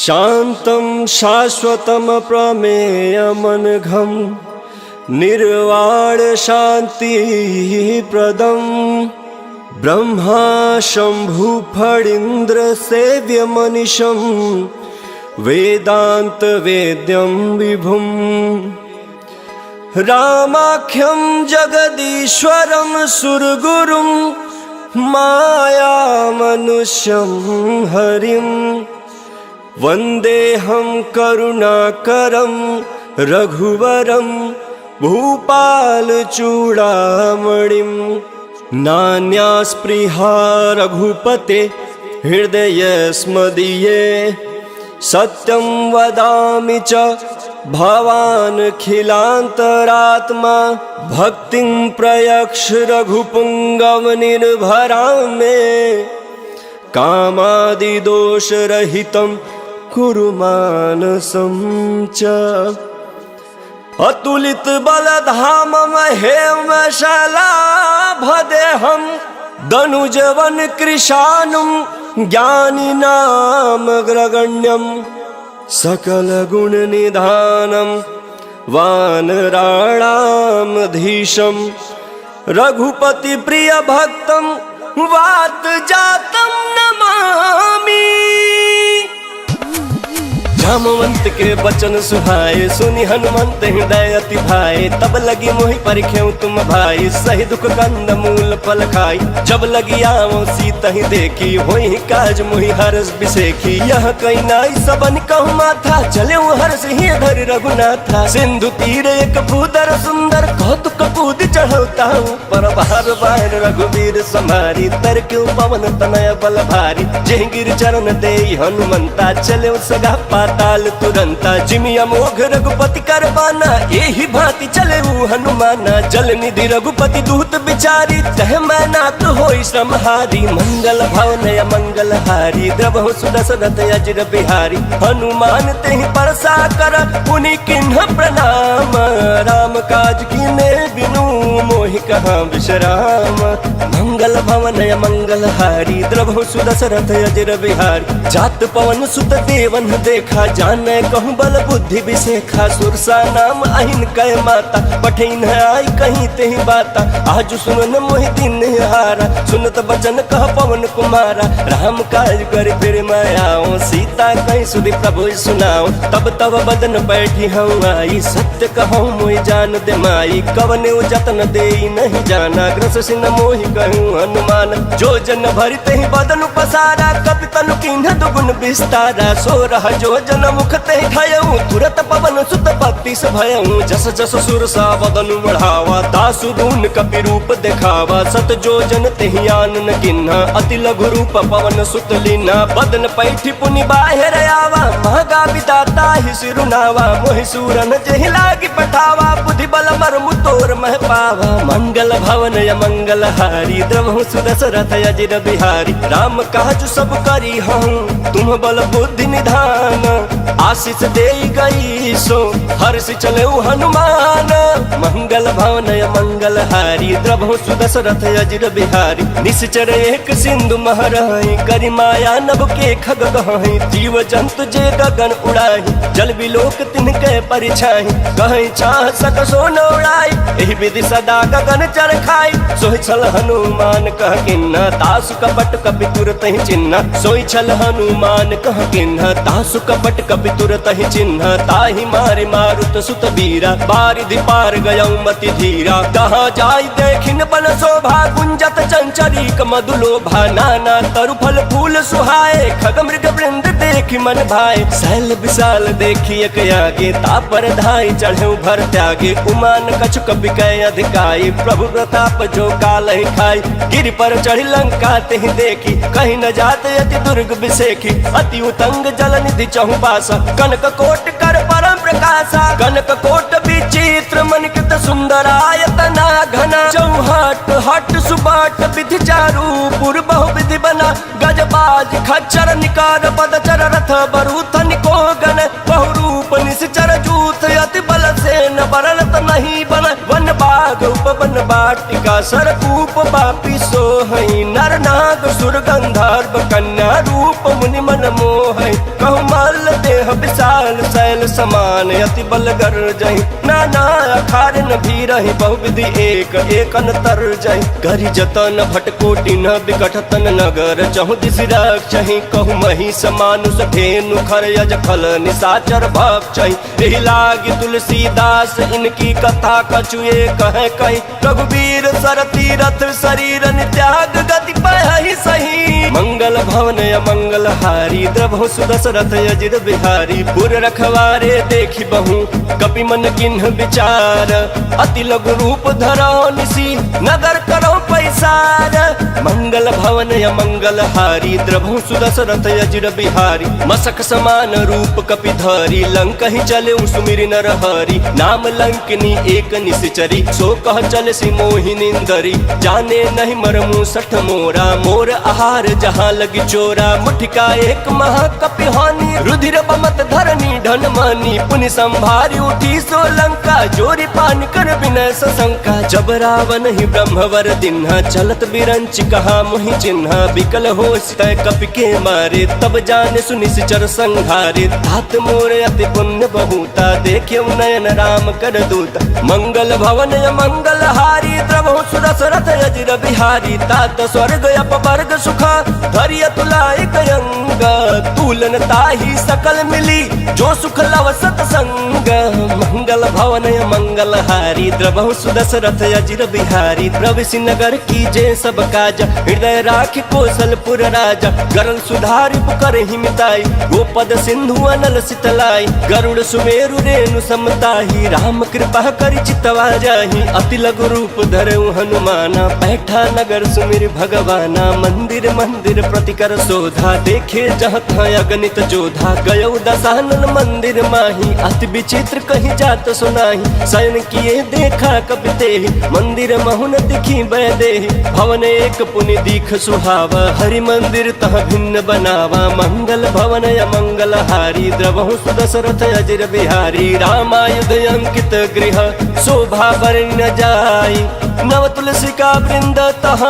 शान्तं शाश्वतं प्रमेयमनघं निर्वाण शान्तिप्रदं ब्रह्मा शम्भु फणीन्द्र सेव्यमनिशं वेदान्त वेद्यं विभुं रामाख्यं जगदीश्वरं सुरगुरुं मायामनुष्यं हरिं वन्देऽहं करुणाकरं रघुवरं भूपालचूडामणिं नान्यास्पृहा रघुपते हृदयस्मदीये सत्यं वदामि च भवानखिलान्तरात्मा भक्तिं प्रयक्ष रघुपुङ्गवनिर्भरां मे कामादिदोषरहितं कुरु मानसं च अतुलित बलधामं हेमशलाभदेहं दनुजवन कृशानुं ज्ञानिनामग्रगण्यं सकलगुणनिधानं वानराणामधीशं रघुपतिप्रियभक्तं वातजातं नमामि। जामवंत के बचन सुहाए सुनि हनुमंत हृदय अति भाए तब लगी मोहि परिख्यऊ तुम भाई सही दुख कंद मूल फल खाई जब लगी आवो सीता ही देखी होई काज मोहि हरस बिसेखी यह कई नाई सबन कहु माथा चले हर्ष ही धर रघुनाथा सिंधु तीर एक भूदर सुंदर कौतुक कूद चढ़ौता पर बार बार रघुवीर समारी तर क्यों पवन तनय बल भारी जय गिर चरण दे हनुमंता चले सगा ताल तुरंता जिमिया मोघ रघुपति करबाना यही भांति चले हनुमाना जल निधि रघुपति दूत बिचारी तह मैं नाथ होई श्रमहारी मंगल भवनय मंगल हारी द्रवहु सुदशरथ अजिर बिहारी हनुमान तेहि परसा कर पुनि किन्ह प्रणाम राम काज कीने बिनु मोहि कहाँ विश्राम मंगल भवनय मंगल हारी द्रवहु सुदशरथ अजिर बिहारी जात पवन सुत देवन देखा जाने कहूँ बल बुद्धि विशेखा सुरसा नाम अहिन कह माता पठिन आई कहीं तेहि बाता आज सुनन मोहि दिन हारा सुनत बचन कह पवन कुमारा राम काज कर फिर मैं आओ सीता कहीं सुधि प्रभु सुनाओ तब तब बदन बैठी हूँ आई सत्य कहूँ मोहि जान दे माई कवने जतन दे नहीं जाना ग्रस सिन मोहि कहूँ हनुमान जो जन भरि तेहि बदन पसारा कपि तनु किन्ह दुगुन विस्तारा सो रह जो जन मुखते खायऊ तुरत पवन सुत पत्ति से भयऊ जस जस सुर सा बदन बढ़ावा दासु दून कपि रूप दिखावा सत जो जन तेहि आनन किन्हा अति लघु रूप पवन सुत लीना बदन पैठी पुनि बाहिर आवा महगा विदाता ही सिरुनावा मोहि सूरन जेहि लागी पठावा बुद्धि बल मर्मु तोर मह पावा मंगल भवन य मंगल हारी द्रवहु सुदशरथ अजिर बिहारी राम काज सब करी हूँ तुम बल बुद्धि निधान आशीष दे गई सो हर्ष चले हनुमान मंगल भवनय मंगल हारी द्रवहु सुदशरथ अजिर बिहारी निश्चर एक सिंधु महरहि करि माया नभ के खग गहहि जीव जंतु जे गगन उड़ाहि जल बिलोक तिनके परिछाहि कहीं चाह सक सो न उड़ाई एहि विधि सदा गगन चर खाई सोहि छल हनुमान कह किन्ना तासु कपट कपि तुरत ही चिन्ह सोहि छल हनुमान कह किन्ना तासु कपट कपि तुरत ही चिन्ह ताहि मारे मारुत सुत वीरा बारिधि पार गयऊ मति धीरा कहाँ जाई देखिन बन शोभा गुंजत चंचरीक मधुलोभा नाना तरु फल फूल सुहाए खग मृग वृंद देखि मन भाए शैल विशाल देखी एक आगे तापर धाई चढ़े भर त्यागे उमान कछु कपि कह अधिकाई प्रभु प्रताप जो काल ही खाई गिर पर चढ़ी लंका तेहि देखी कहीं न जाते अति दुर्ग बिसेखी अति उतंग जल निधि चहु पासा कनक कोट कर परम प्रकाशा कनक कोट विचित्र मनिकृत सुंदरायतना घना चौहट हट सुबाट विधि चारु पुर बहु विधि बना गजबाज खच्चर निकार पदचर रथ बरूथ निको गण बहु रूप निश्चर जूथ अति बल से न बरलत नहीं बन वन बाघ उपवन बाटिका सरकूप बापी सोहई नर नाग सुर गंधर्व कन्या रूप मुनि मन मोहई कहु मल्ल देह विशाल शैल समान अति बल गर जही नाना अखार न भी रही बहुविधि एक एक अंतर जही करी जतन भटकोटि न विकट तन नगर चहु दिस रक्षहि कहु मही समानुष धेनु खर यज फल निशाचर भक्षहि एहि लागी तुलसीदास इनकी कथा कछुए कहे कही रघुवीर सर तीरथ शरीर त्याग गति पहि सही मंगल भवन मंगल हारी द्रभु सुदशरथ अजिर बिहारी पुर रखवारे देखी बहु कपि मन किन्ह विचार अति लघु रूप धरो निसी नगर करो पैसार मंगल भवन मंगल हारी द्रभु सुदशरथ अजिर बिहारी मसक समान रूप कपि धरी लंक ही चले सुमिरि नर हरि नाम लंकिनी एक निश्चरी सो कह चल सी मोहिनिंदरी जाने नहीं मरमु सठ मोरा मोर आहार जहाँ लगी चोरा मुठिका एक महाकपि हानि रुधिर बमत धरनी धन मानी पुनि संभारी उठी सोलंका जोरी पान कर विनय सशंका जब रावण ही ब्रह्मवर दिन्हा चलत बिरंच कहा मोहि चिन्हा बिकल हो तय कपि के मारे तब जाने सुनिश्चर संहारे तात मोर अति पुण्य बहुता देखे नयन राम कर दूता मंगल भवन मंगल हारी द्रभु सुदशरथ अजिर बिहारी तात स्वर्ग अपवर्ग सुखा धरिय तुलाय कयंग तुलन ताही सकल मिली जो सुख लव सतसंग मंगल भवन मंगल हारी द्रभु सुदशरथ अजिर बिहारी प्रविश नगर की जय सब काज हृदय राख कौशलपुर राजा गरल सुधारि पुकर हिमिताई गोपद सिंधु अनल सितलाई गरुड़ सुमेरु रेणु समताही राम कृपा कर चितवा जाही अति लघु रूप धरऊ हनुमाना बैठा नगर सुमिर भगवाना मंदिर मंदिर प्रतिकर शोधा देखे जहाँ अगणित जोधा गयो दशानन मंदिर माही अति विचित्र कहीं जात सुनाही शयन किए देखा कपिते मंदिर महुन दिखी बैदे भवन एक पुनि दीख सुहावा हरि मंदिर तह भिन्न बनावा मंगल भवन मंगल हारी द्रभु सुदशरथ अजिर बिहारी रामायुध अंकित गृह शोभा वर्ण जाई नव तुलसी का वृंद तह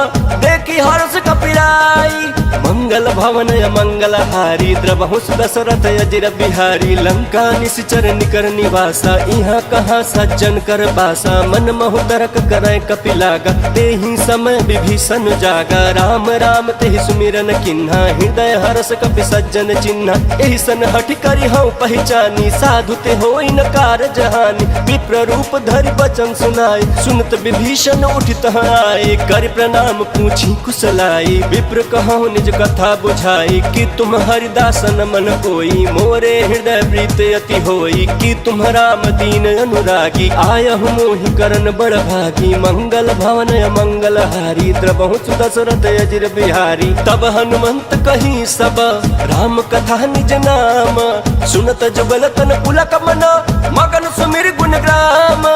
देखी हर्ष कपिराई मंगल भवन मंगल हारी द्रभु सुदशरथ अजिर बिहारी लंका निश्चर निकर निवासा यहाँ कहाँ सज्जन कर बासा मन महु तरक करे कपिलागा तेहि समय विभीषण जागा राम राम तेहि सुमिरन किन्हा हृदय हरस कपि सज्जन चिन्हा एहि सन हठ करि हूँ पहचानी साधु ते होई न कार जहानी विप्र रूप धरि बचन सुनाई सुनत विभीषण उठित आए कर प्रणाम पूछी कुशलाई विप्र कहूँ निज कथा बुझाई कि तुम हरिदासन मन कोई मोरे हृदय प्रीत अति होई कि तुम राम दीन अनुरागी आयहु मोहि करन बड़ भागी मंगल भवन मंगल हारी द्रभु सुदशरथ अजिर बिहारी तब हनुमंत कही सब राम कथा निज नाम सुनत जुगल तन पुलक मन मगन सुमिर गुण ग्राम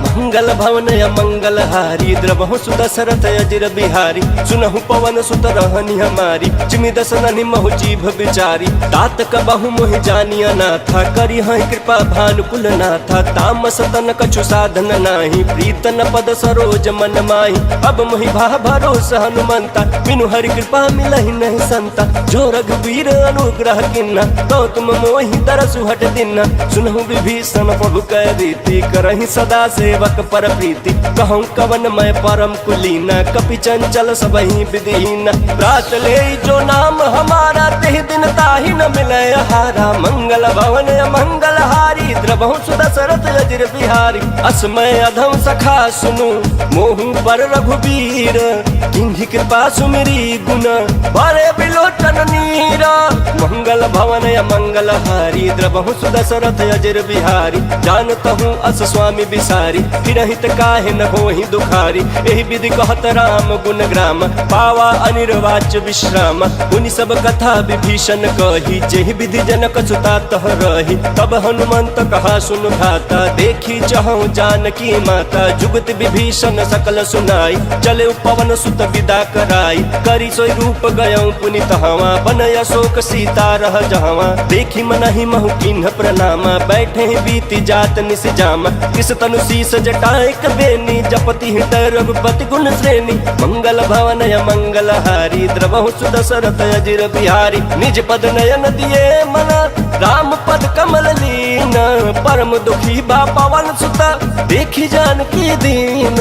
मंगल भवन मंगल हारी द्रभु सुदशरथ अजिर बिहारी सुनहु पवन सुत रहनी हमारी चिमि दसननि महु जीभ बिचारी तात कबहु मोहि जानिया नाथा करी हई कृपा भानुकुल नाथा तामस तन कछु साधन नाही प्रीतन पद सरोज मन माही अब मोहि भा भरोस हनुमंता बिनु हरि कृपा मिलहि नहीं संता जो रघुवीर अनुग्रह किन्ना तो तुम मोहि तरसु हट दिना सुनहु विभीषण प्रभु कह रीति करहि सदा सेवक पर प्रीति कहूँ कवन मैं परम कुलीना कपि चंचल सबहि विधिहीना प्रात ले जो नाम हमारा तेहि दिन ताहि न मिले हारा मंगल भवन मंगल हारी द्रभु सुदशरथ अजिर बिहारी अस्मय अधम सखा सुनु मोहु पर रघुवीर किन्हि कृपा सुमिरी गुण बड़े बिलोचन नीरा मंगल भवन मंगल हारी द्रभु सुदशरथ अजिर बिहारी जानतहु अस स्वामी बिसारी फिरहित काहे न होहि दुखारी एहि विधि कहत राम गुण ग्राम पावा अनिर्वाच्य विश्राम उनि सब कथा विभीषण कही जेहि विधि जनक सुता तह रही तब हनुमंत कहा सुन भाता देखी चहु जानकी माता जुगत विभीषण सकल सुनाई चले पवन सुत विदा कराई करी सोई रूप गयौ पुनित हवा बनय अशोक सीता रह जहवा देखी मनहि महु किन्ह प्रणामा बैठे बीति जात निस जामा किस तनु शीस जटाएक बेनी जपति हृदय रघुपति गुण श्रेणी मंगल भवन मंगल हारी द्रभु सुदशरथ अजिर बिहारी निज पद नयन दिए मना राम पद परम दुखी बा पवन सुत देखी जानकी दीन।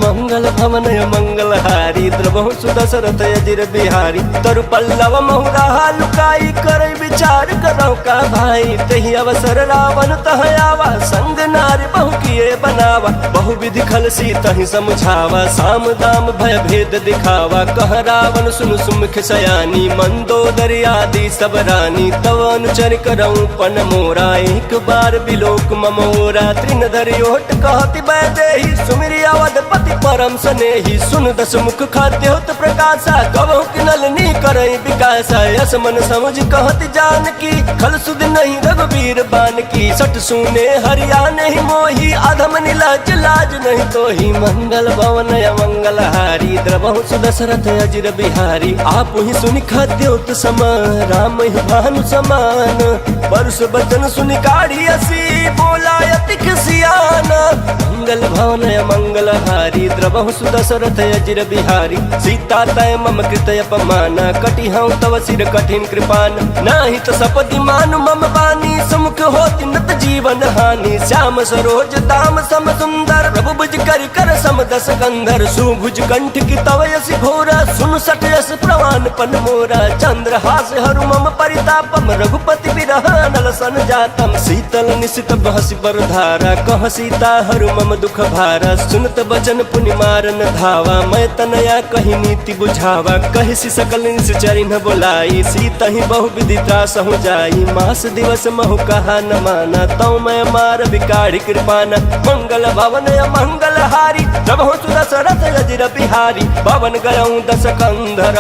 मंगल भवन मंगल हारी द्रवहु सुदशरथ अजिर बिहारी। तरु पल्लव महुरा लुकाई कर विचार करो का भाई। तही अवसर रावण तह आवा संग नारी बहु किए बनावा। बहु विधि खल सी तही समझावा साम दाम भय भेद दिखावा। कह रावण सुन सुमुख सयानी मंदोदरी आदि सब रानी। तव अनुचर करऊं पन मोरा एक बार बिलोक ममोरा। तृण धरि ओट कहति बैदेही सुमिरि अवधपति परम स्नेही। सुन दस मुख खाद्य होत प्रकाशा कबहु किनलनी करई विकासा। यस मन समझ कहति जानकी खल सुध नहीं रघुबीर बान की। सट सुने हरिया नहीं मोही अधम नीलाज लाज नहीं तोही। मंगल भवन मंगल हारी द्रवहु सुदशरथ अजिर बिहारी। आप ही सुनि खाद्योत समान राम ही भानु समान। परुष बचन सुनि काढ़ी असी बोला अति सियाना। मंगल भवन मंगल हारी द्रवहु सुदशरथ अजिर बिहारी। सीता तय मम कृत अपमाना कटि हूँ तव सिर कठिन कृपान। नाही तो सपति मानु मम बानी सुमुख होति नत जीवन हानि। श्याम सरोज दाम सम सुंदर प्रभु भुज कर कर सम दस कंधर। सुभुज कंठ की तव यसी घोरा सुन सठ यस प्रवान पन मोरा। चंद्र हास हरु मम परितापम रघुपति बिरह नल सन जातम। शीतल निशित बहसी बरधारा कह सीता हरु मम दुख भारा। सुनत बचन पुनि मारन धावा मैं तनया कही नीति बुझावा। कहि सी सकल निश्चरि न बोलाई सीता ही बहु विधि त्रास हो जाई। मास दिवस महु कहा न माना तौ मैं मार बिकाढ़ी कृपाना। मंगल भवन मंगल हारी द्रवहु सुदशरथ अजिर बिहारी। पवन गयऊं दस कंधर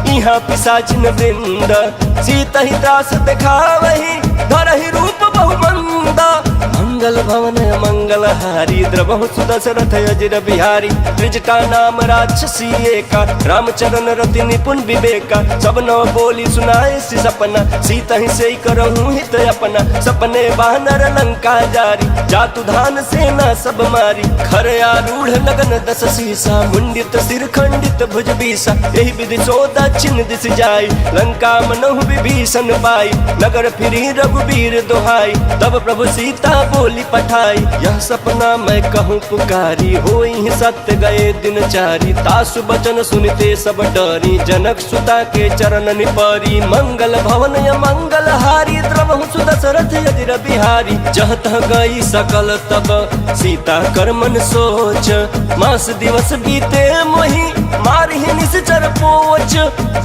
इहाँ पिशाचिन वृंद। सीता ही त्रास दिखावही धरहि रूप बहुमंदा। मंगल भवन मंगल हारी द्रवहु सुदशरथ अजिर बिहारी। त्रिजटा नाम राक्षसी एका रामचरण रति निपुण विवेका। सब नव बोली सुनाए सी सपना सीता ही से करहूं हित अपना। सपने बानर लंका जारी जातु धान सेना सब मारी। खर आरूढ़ लगन दस सीसा मुंडित सिर खंडित भुज बीसा। यही विधि सो दक्षिण दिश जाई लंका मनहु विभीषण पाई। नगर फिरी रघुबीर दोहाई तब प्रभु सीता बोली पठाई। यह सपना मैं कहूँ पुकारी होई सत्य गए दिन चारी। तासु बचन सुनते सब डरी जनक सुता के चरण निपरी। मंगल भवन मंगल हारी द्रवहु सुदशरथ अजिर बिहारी। जह तह गई सकल तब सीता कर मन सोच। मास दिवस बीते मोहि मारहि निश्चर पोच।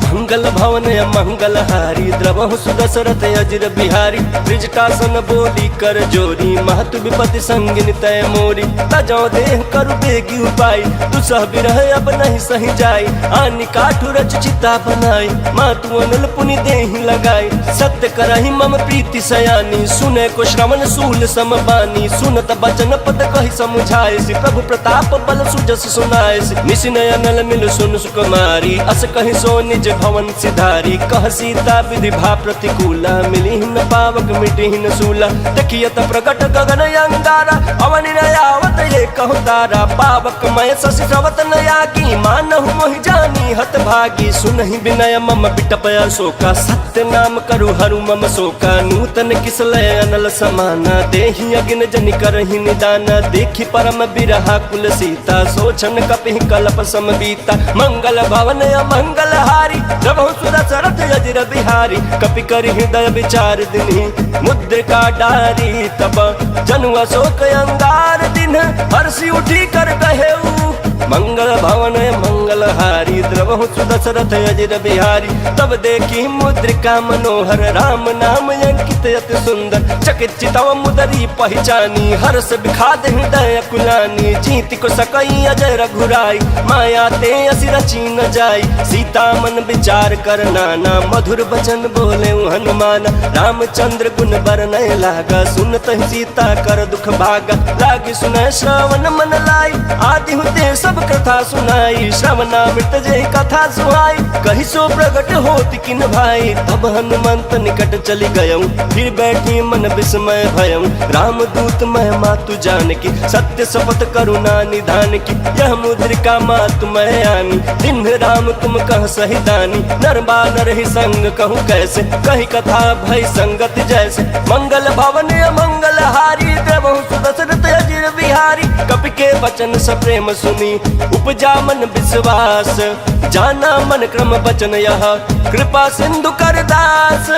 मंगल भवन मंगल हारी द्रवहु सुदशरथ अजिर बिहारी। त्रिजटासन बोली कर जोरी महतु विपति संगिन तय मोरी। तजौ देह करु बेगी उपाय दुसह बिरह अब नहीं सही जाई। आनि काठु रच चिता बनाई मातु अनल पुनि देहि लगाई। सत्य करहि मम प्रीति सयानी सुने को श्रवण सूल सम बानी। सुनत बचन पद कहि समुझाए सी प्रभु प्रताप बल सुजस सुनाए सी। निशिनय अनल मिल सुन सुकुमारी अस कहि सो निज भवन सिधारी। कह सीता विधि भा प्रतिकूला मिली न पावक मिटी न सूला। देखियत प्रकट गगन अंगारा अवनि नयावत ये कहु तारा। पावक मय शशि श्रवत नयागी मानहु मोहि जानी हत भागी। सुनहि विनय मम बिटप अशोका सत्य नाम करु हरु मम शोका। नूतन किसलय अनल समाना देहि अगिन जनि करहि निदाना। देखि परम बिरहा कुल सीता सोचन कपिहि कल्प समबीता। मंगल भवन मंगल हारी द्रवहु सुदशरथ अजिर बिहारी। कपि कर हृदय विचार दिन्हि मुद्रिका डारी। तब जनु अशोक अंगार दिन हर्षि उठी कर कहेऊ। मंगल भवन मंगल हारी द्रवहु सुदशरथ अजिर बिहारी। तब देखी मुद्रिका मनोहर राम नाम अंकित अति सुंदर। चकित चितव मुदरी पहचानी हर्ष विखाद हृदय कुलानी। जीत को सकई अजय रघुराई माया ते असि रची न जाई। सीता मन विचार कर नाना मधुर बचन बोले हनुमान। रामचंद्र गुण बरनय लागा सुनत सीता कर दुख भागा। लागी सुनय श्रवण मन लाई आदि हुते सब कथा सुनाई। श्रवणामृत जय कथा सुहाई कहि सो प्रगट होत किन भाई। तब हनुमंत निकट चली गयऊं फिर बैठी मन विस्मय भयऊं। राम दूत मैं मातु जानकी सत्य शपथ करुणा निधान की। यह मुद्रिका मातु मैं आनी दिन राम तुम कह सही दानी। नर बानर ही संग कहूँ कैसे कही कथा भई संगत जैसे। मंगल भवन मंगल हारी द्रवहु सुदशरथ अजिर बिहारी। कपि के वचन स प्रेम सुनी उपजा मन विश्वास, जाना मन क्रम वचन यह कृपा सिंधु कर दास।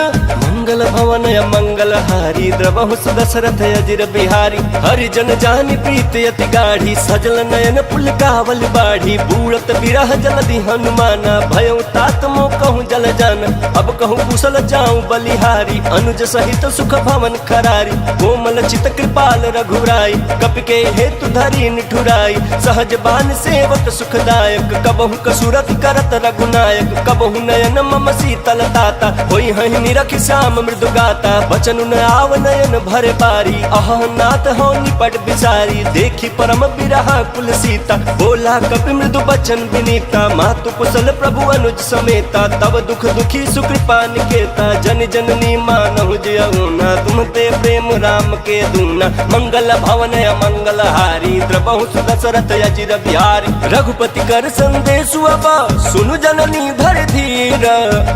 मंगल भवन मंगल हारी द्रवहु सुदशरथ अजिर बिहारी। हरिजन जानि प्रीति अति गाढ़ी, सजल नयन पुलकावल बाढ़ी। बूढ़त बिरह जलधि हनुमाना, भयउ तात मो कहूँ जल जाना। अब कहूँ कुशल जाऊँ बलिहारी, अनुज सहित सुख भवन खरारी। कोमल चित कृपाल रघुराई, कपि के हेतु धरी निठुराई। सहज बान सेवक सुखदायक, कबहु कसुरत करत रघुनायक। कबहु नयन मम शीतल ताता, होई हहि निरखि श्याम मृदु गाता। बचन न आव नयन भरे बारी, अह नाथ हो निपट बिसारी। देखी परम बिरहा कुल सीता, बोला कपि मृदु बचन विनीता। मातु कुशल प्रभु अनुज समेता, तब दुख दुखी सुकृपा निकेता। जन जननी मानहु जयउना, तुम ते प्रेम राम के दूना। मंगल भवन मंगल हारी, द्रवहु सुदशरथ अजिर बिहारी। रघुपति कर संदेशु अब सुनु जननी धर धीर।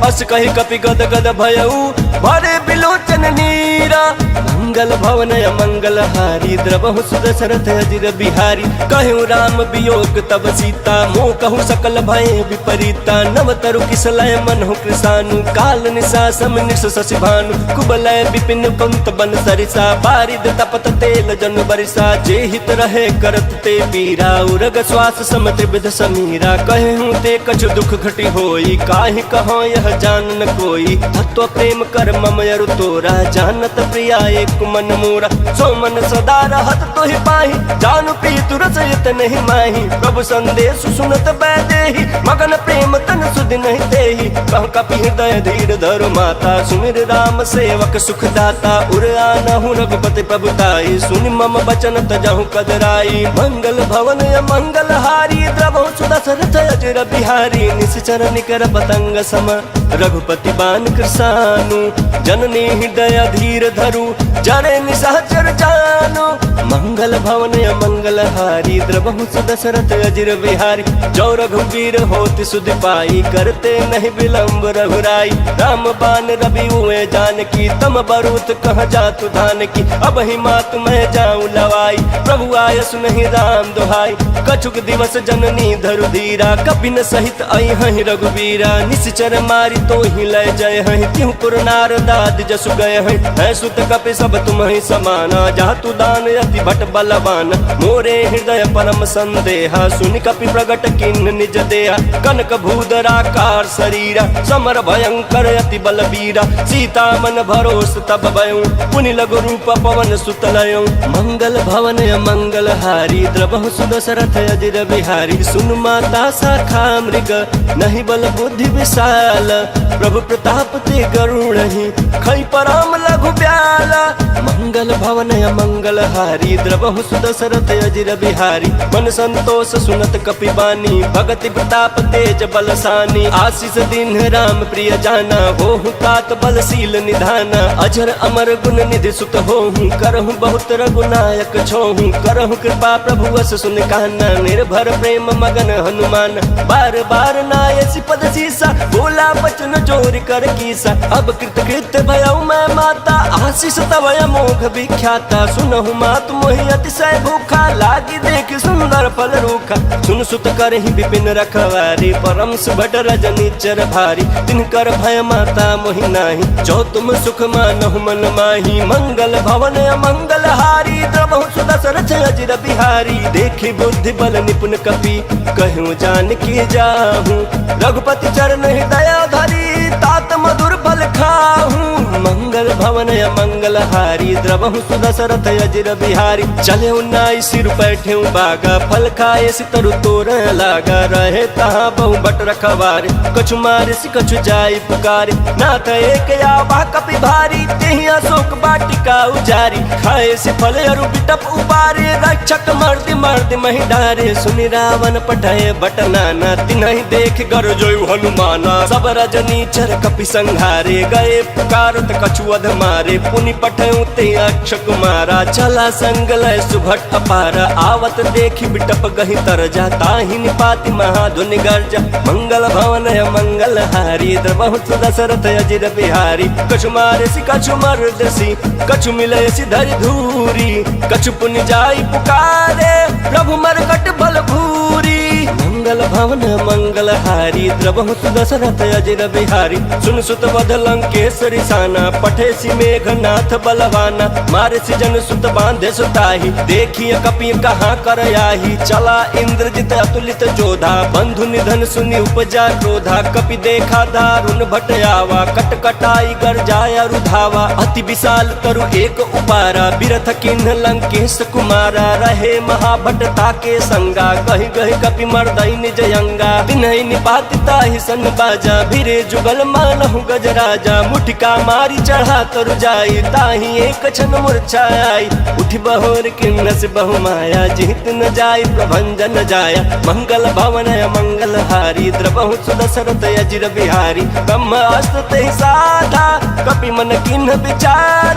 अस कहि कपि गद गद भयउ भरे बिलोचन नीरा। मंगल भवन मंगल हारी, द्रवहु सुदशरथ अजिर बिहारी। कहु राम वियोग तब सीता, मोह कहु सकल भय विपरीता। नव तरु किसलय मनहु कृसानु, काल निशा सम निश शशि भानु। कुबलय विपिन पंत बन सरिसा, बारिद तपत तेल जन बरिसा। जे हित रहे करत ते पीरा, उरग श्वास सम त्रिविध समीरा। कहूँ ते कछु दुख घटी होई, काहि कहो यह जान न कोई। तत्व प्रेम कर मम अरु तोरा, जानत प्रिया एक मन मोरा। सो मन सदा रहत तोहि पाहि, जानु प्रीतु रसयत नहीं माही। प्रभु संदेश सुनत बैदेहि, मगन प्रेम तन सुधि नहीं देहि। कह कपि हृदय धीर धरु माता, सुमिर राम सेवक सुख दाता। उर आनहु रघुपति प्रभुताई, सुनि मम बचन तजहु कदराई। मंगल भवन मंगल हारी, द्रवहु सुदशरथ अजिर बिहारी। निश्चर निकर पतंग सम, रघुपति बान कृसानु। जननी हृदय धीर धरु, जरे निशाचर जानु। मंगल भवन मंगल हारी, द्रवहु सुदशरथ अजिर बिहारी। जो रघुवीर होति सुधि पाई, करते नहीं विलंब रघुराई। राम बान रवि हुए जानकी, तम बरूत कह जातु धान की। अब ही मात मैं जाऊं लवाई, प्रभु आय सुनहि राम दुहाई। कछुक दिवस जननी धरु धीरा, कपि न सहित आई हहि रघुवीरा। निश्चर मारी तो ही लय जय हहि, तिहु पुर नारदाद जसु गए हहि। है सुत कपि सब तुम ही समाना, जहाँ तु दान अति भट बलवान। मोरे हृदय परम संदेहा, सुनि कपि प्रगट किन्न निज देहा। कनक भूधराकार शरीरा, समर भयंकर अति बलबीरा। सीता मन भरोस तब भयउ, पुनि लघु रूप पवन सुत लयउ। मंगल भवन मंगल हारी, द्रवहु सुदशरथ अजिर बिहारी। सुन माता शाखा मृग, नहीं बल बुद्धि विशाल। प्रभु प्रताप ते गरुड़हि, खै परम लघु ब्याला। मंगल भवन मंगल हारी, द्रवहु सुदशरथ अजिर बिहारी। मन संतोष सुनत कपि बानी, भगति प्रताप तेज बलसानी। आशीष दीन राम प्रिय जाना, होहु तात बलशील निधाना। अजर अमर गुण निधि सुत होहु, करहु बहुत रघुनायक छोहु। करहु कृपा प्रभु वस सुन काना, निर्भर प्रेम मगन हनुमान। बार बार नायसी पद सीसा, बोला बचन जोर कर कीसा। अब कृत कृत भयउ मैं माता, आशीष तव अमोघ विख्याता। सुनहु मात मोहि अतिशय भूखा, लागी देख सुंदर फल रूखा। सुन सुत करहि विपिन रखवारी, परम सुभट रजनीचर भारी। तिनकर भय माता मोहि नाही, जो तुम सुख मानहु मन माही। मंगल भवन मंगल हारी, द्रवहु सुदशरथ अजिर बिहारी। देखी बुद्धि बल निपुण कपि, कहूँ जान की जाहूँ। रघुपति चरण हृदय धरी, तात मधुर फल खाहूँ। मंगल भवन मंगल हारी, द्रवहु सुदशरथ अजिर बिहारी। चले उन्नाई सिर बैठे बागा, फल खाए सितरु तोर लागा। रहे तहाँ बहु बट रखवारे, कछु मारे सि कछु जाई पुकारे। नाथ एक आवा कपि भारी, तेहि अशोक वाटिका उजारी। खाए से फल अरु बिटप उबारे, रक्षक मर्द मर्द महि डारे। सुनि रावण पठाए बट नाना, तिन्हि देख गरजोयु हनुमाना। सब रजनीचर कपि संहारे, गए पुकारत कछु अध मारे। पुनि पठयु ते अक्ष कुमारा, चला संग लय सुभट अपारा। आवत देखि बिटप गहि तरजा, ताहि निपाति महाधुनि गर्जा। मंगल भवन मंगल हारी, द्रवहु सुदशरथ अजिर बिहारी। कछु मारे सि कछु मर्द सी, कछु मिले सिधर धूरी, कछु पुण्य जाई पुकारे, प्रभु मरकट बल भूरी। मंगल भवन मंगल हारी, द्रवहु सुदशरथ अजिर बिहारी। सुन सुत वध लंकेश्वरी साना, पठे सी मेघनाथ बलवाना। मारे सी जन सुत बांधे सुताही, देखिए कपि कहाँ कर आही। चला इंद्रजित अतुलित जोधा, बंधु निधन सुनि उपजा क्रोधा। कपि देखा दारुण भट आवा, कट कटाई गर जाया रुधावा। अति विशाल तरु एक उपारा, बिरथ किन्ह लंकेश कुमारा। रहे महाभट ताके संगा, गहि गहि कपि मर्दई निज अंगा। तिन्हि निपाति ताहि सन बाजा, भिरे जुगल मानहु गजराजा। मुठिका मारी चढ़ा तरु जाई, ताहि एक क्षण मूर्छाई। उठि बहोर किन्नस बहु माया, जीत न जाय प्रभंजन जाया। मंगल भवन मंगल हारी, द्रवहु सुदशरथ अजिर बिहारी। ब्रह्मास्त्र तेहि साधा, कपि मन किन्ह विचार।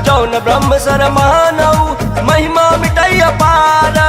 जौन ब्रह्म सर मानऊ, महिमा मिटई अपार।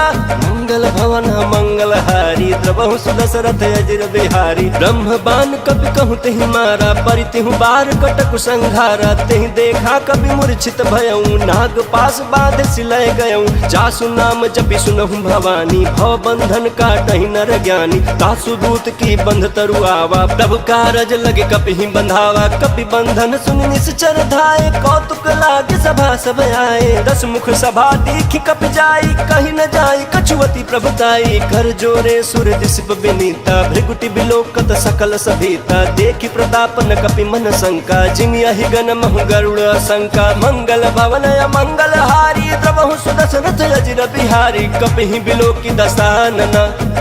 मंगल भवन मंगल हारी, द्रवहु सुदशरथ अजिर बिहारी। ब्रह्म बान कपि कहूँ तेहि मारा, परितिहु बार कटकु संघारा। तेहि देखा कपि मूर्छित भयऊ, नाग पास बाध सिलय गयऊ। जासु नाम जपि सुनहु भवानी, भव बंधन काटहि नर ज्ञानी। तासु दूत की बंध तरु आवा, प्रभु कारज लगे कपि ही बंधावा। कपि बंधन सुनि निश्चर धाये, कौतुक लागे सभा सब आए। दस मुख सभा देखि कपि जाई, कहि न जाई कछुवती प्रभुताई। कर जोरे सुर दिसप विनीता, भृगुटि बिलोकत सकल सभीता। देखि प्रताप न कपि मन शंका, जिमि अहि गण महु गरुड़ शंका। मंगल भवन मंगल हारी, द्रवहु सुदशरथ अजिर बिहारी। कपि ही बिलोकि दसानन,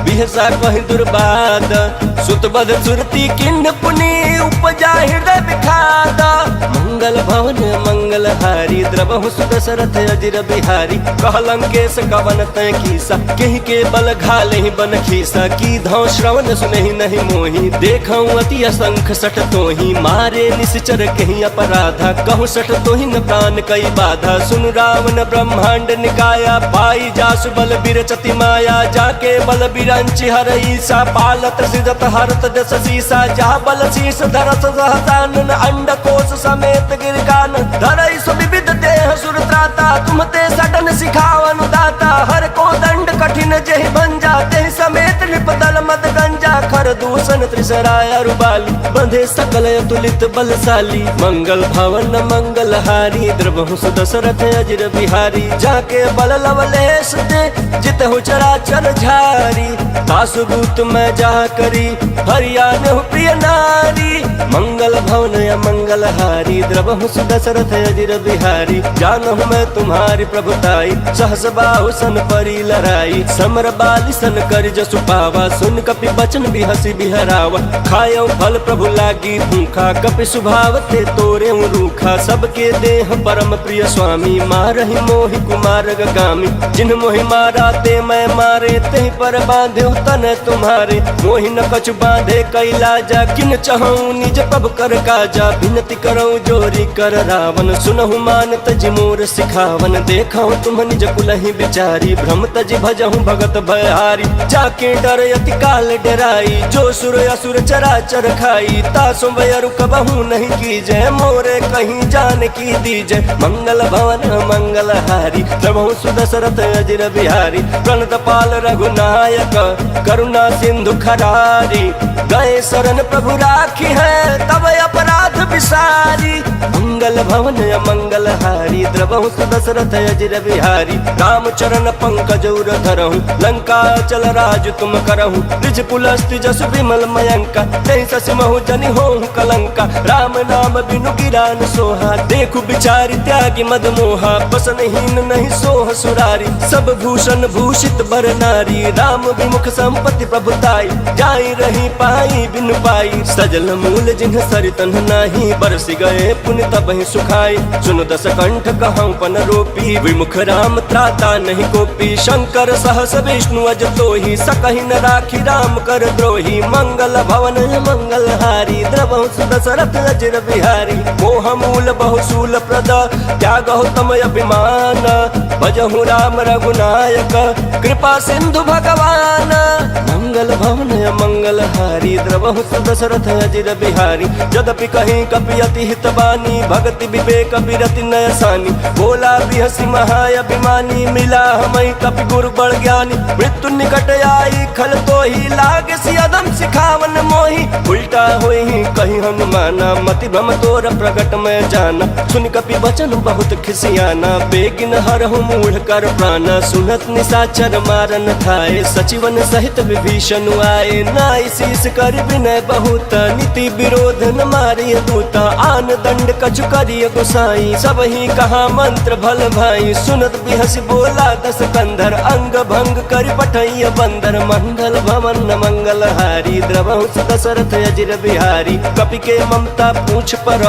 बिहसा कहि दुर्बाद। सुत बध सुरति किन्ह पुनि, उपजा हृदय विखाद। मंगल भवन मंगल हारी, द्रवहु सुदशरथ अजिर बिहारी। कह लंकेश कवन तय कीसा, केहि के बल घाले बन खीसा। की धौ श्रवण सुनहि नहीं मोही, देखऊँ अति असंख सठ तोही। मारे निश्चर कहीं अपराधा, कहूँ सठ तोहि न प्राण कई बाधा। सुन रावण ब्रह्मांड निकाया, पाई जासु बल बिरचति माया। जाके बल बिरंचि हर ईसा, पालत सृजत हरत दस सीसा। जा बल शीस धरस सहसानन, अंड कोश समेत गिरकान। धरई सुविविध देह सुर त्राता, तुम ते सडन सिखावन दाता। हर को दंड कठिन जेहि भंजा, तेहि समेत निपदल मद गंजा। खर दूषण त्रिसराय रुबाली, बंधे सकल अतुलित बलशाली। मंगल भवन मंगल हारी, द्रवहु सुदशरथ अजिर बिहारी। जाके बल लवलेश दे, जितहु चराचर झारी। तासु दूत मैं जा करी, हरियाणहु प्रिय नारी। मंगल भवन मंगल हारी, द्रवहु सुदशरथ अजिर बिहारी। जानहु मैं तुम्हारी प्रभुताई, सहस बाहु सन परी लड़ाई। समर बाली सन कर जसु पावा, सुन कपि बचन बिहसी बिहरावा। खायऊ फल प्रभु लागी भूखा, कपि स्वभाव ते तोरे रूखा। सबके देह परम प्रिय स्वामी, मारहि मोहि कुमार गामी। जिन मोहि मारा ते मैं मारे, तेहि पर बांधे तन तुम्हारे। मोहि न कछु बांधे कैलाजा, किन चहऊँ निज प्रभु कर काजा। विनती करऊँ जोरी कर रावण, सुनहु मान तज मोर सिखावन। देखऊँ तुम निज कुलहि विचारी, भ्रम तज भजहूँ भगत भयहारी। जाके डर अति काल डराई, जो सुर असुर चराचर खाई। तासु बयरु कबहू नहीं कीजय, मोरे कहीं जान की दीजय। मंगल भवन मंगल हारी, द्रवहु सुदशरथ अजिर बिहारी। प्रणत पाल रघुनायक, करुणा सिंधु खरारी। गए शरण प्रभु राखी है, तब अपराध विसारी। मंगल भवन मंगल हारी, द्रवहु सुदशरथ अजिर बिहारी। राम चरण पंकज उर धरहु, लंका चल राज तुम करहु। निज पुलस्त्य जसु विमल मयंका, तेहि ससि महु जनि होहु कलंका। राम नाम बिनु गिरा न सोहा, देखु बिचारि त्यागी मद मोहा। बसनहीन नहीं सोह सुरारी, सब भूषण भूषित बर नारी। राम विमुख संपत्ति प्रभुताई, जाई रही पाई बिनु पाई। सजल मूल जिन्ह सरितन नाही, बरसि गए पुण्य तबहि सुखाई। सुन दस कंठ कहऊँ पन रोपी, विमुख राम त्राता नहीं कोपी। शंकर सहस विष्णु अज तोहि, सकहि न राखी राम कर द्रोही। तोही मंगल भवन मंगल हारी द्रवहु दशरथ अजिर बिहारी मोह मूल बहुशूल प्रद त्याग तम अभिमान भजहु राम रघुनायक कृपा सिंधु भगवान मंगल भवन मंगल हारी द्रवहु दशरथ अजिर बिहारी यद्यपि कहीं कपि अति हितबानी भक्ति विवेक विरति नयसानी बोला बिहसी महाअभिमानी मिला हमें कपि गुरु बड़ ज्ञानी मृत्यु निकट आई खल तो ही लागे सियदम सिखावन मोही उल्टा होई कहीं हनुमाना मति भ्रम तोर प्रगट में जाना सुन कपि वचन बहुत खिसियाना बेगिन हरहु मूढ़ कर प्राणा सुनत निशाचर मारन थाए सचिवन सहित विभीषण आए नाई शीस कर विनय बहुत नीति विरोध न मारिय दूता आन दंड कछु करिय गोसाई सब ही कहा मंत्र भल भाई सुनत बिहस बोला दस कंधर अंग भंग कर पठैय बंदर मंगल भवन मंगल हारी द्रवहु दशरथ अजिर बिहारी कपि के ममता पूछ पर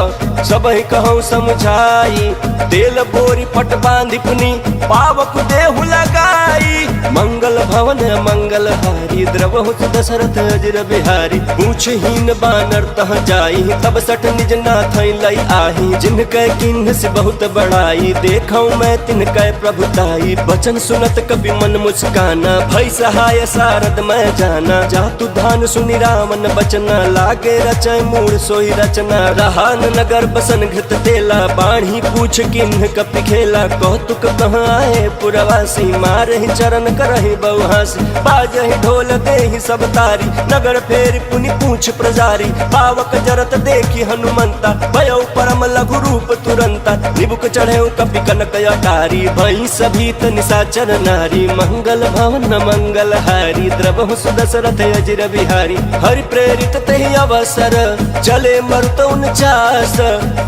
सब ही कहूँ समझाई तेल बोरी पट बांधि पुनि पावक देहु लगाई मंगल भवन मंगल हारी द्रवहु दशरथ अजिर बिहारी पूछहीन बानर तह जाई तब सठ निज नाथ लई आही जिनके किन्ह से बहुत बड़ाई देखऊं मैं तिनके प्रभुताई बचन सुनत कपि मन मुस्काना भई सहाय सारद मैं जाना जातु धान सुनि रामन बचना लागे रचय मूल सोई रचना रहान नगर बसन घृत तेला बाढ़ी पूछ किन्ह कपि खेला कौतुक कहाँ आए पुरवासी मारहि चरण करहि बहुहासी बाजहि ढोल देहि सब तारी नगर फेर पुनि पूछ प्रजारी पावक जरत देखी हनुमंता भयो परम लघु रूप तुरंता निबुक चढ़े कपि कनक अटारी भई सभीत निशाचर नारी मंगल भवन मंगल हारी द्रवहु दशरथ अजिर बिहारी हरि प्रेरित तेहि अवसर चले मरुत 49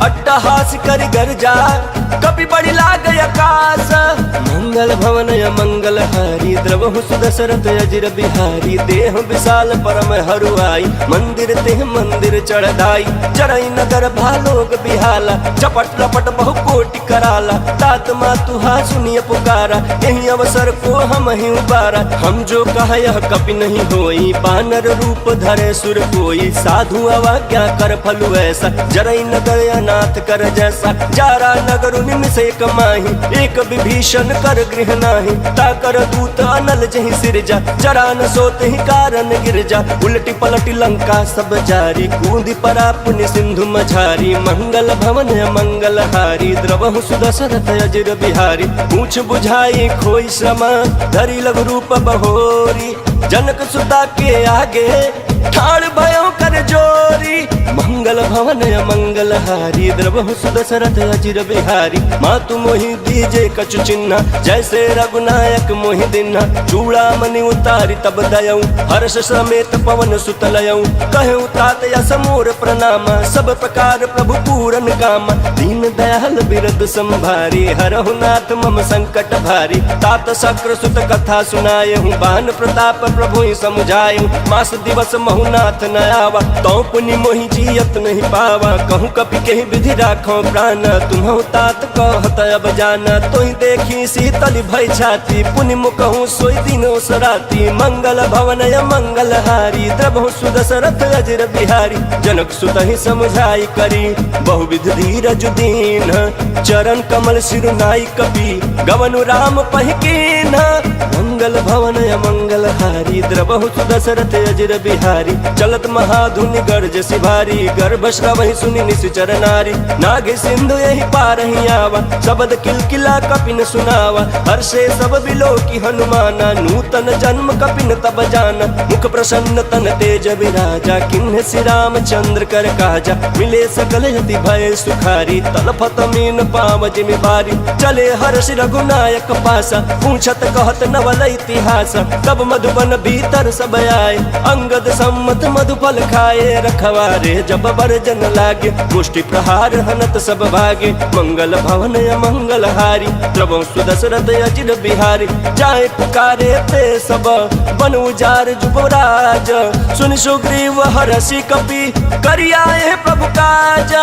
अट्टहास करि गर्जा कपि बड़ी लाग आकाश मंगल भवन मंगल हारी द्रवहु दशरथ अजिर बिहारी देह विशाल परम हरुआई मंदिर तेह मंदिर चढ़ाई चरई नगर भालोग बिहाला चपट लपट बहु कोटि कराला तात मातुहा सुनिय पुकारा यही अवसर को हम ही उबारा हम जो कहा यह कपि नहीं होई बानर रूप धरे सुर कोई साधु अवज्ञा कर फलु ऐसा जरई नगर अनाथ कर जैसा जारा नगर निमिषे कमाही एक विभीषण कर गृह नाही ताकर दूत अनल जहि सिरजा जरा न सोते ही कारण गिरजा उलटी पलटी लंका सब जारी कूदी परा पुनि सिंधु मझारी मंगल भवन मंगल हारी द्रवहु दशरथ अजिर बिहारी पूछ बुझाई खोई श्रमा धरी लघु रूप बहोरी जनक सुता के आगे ठाड़ भयो कर जोरी मंगल भवन मंगल हारी द्रवहु दशरथ अजिर बिहारी मातु मोहि दीजे कछु चिन्ह जैसे रघुनायक मोहि दिन्हा चूड़ा मनि उतारी तब दयऊ हर्ष समेत पवन सुत लयऊ कहूँ तात यस मोर प्रणाम सब प्रकार प्रभु पूरन काम दीन दयाल बिरद संभारी हरहु नाथ मम संकट भारी तात शक्र सुत कथा सुनाए हूँ बान प्रताप प्रभु समुझाए मास दिवस महुनाथ न आवा तो पुनि मोहि जियत नहीं पावा कहूँ कपि कहीं विधि राखो प्राण तुम्हु तात कहत अब जाना तोहि देखी शीतल भय छाती पुनि मुकहु सोई दिनो सराती मंगल भवन मंगल हारी द्रवहु दशरथ अजिर बिहारी जनक सुत ही समझाई करी बहुविध धीरज दीन चरण कमल सिरुनाई कपि गवनु राम पहिकीन मंगल भवन मंगल हारी द्रवहु दशरथ अजिर बिहारी चलत महाधुनि गर्ज सिभारी गर्भ श्रवहि सुनि निश्चर नारी नागे सिंधु यही पार ही आवा शब्द किलकिला कपिन सुनावा हर्षे सब बिलो की हनुमाना नूतन जन्म कपिन तब जाना मुख प्रसन्न तन तेज विराजा किन्ह श्री रामचंद्र कर काजा मिले सकल यति भय सुखारी तलफत मीन पाव जिमि बारी चले हर्ष रघुनायक पासा पूछत कहत नवल इतिहास तब मधुबन भीतर सब आए अंगद सम्मत मधुफल खाए रखवारे जब बरजन लागे मुष्टि प्रहार हनत सब भागे मंगल भवन मंगल हारी द्रवहु दशरथ अजिर बिहारी जाए पुकारे ते सब बन उजार जुबराज सुन सुग्रीव हरषि कपि करियाए प्रभु काज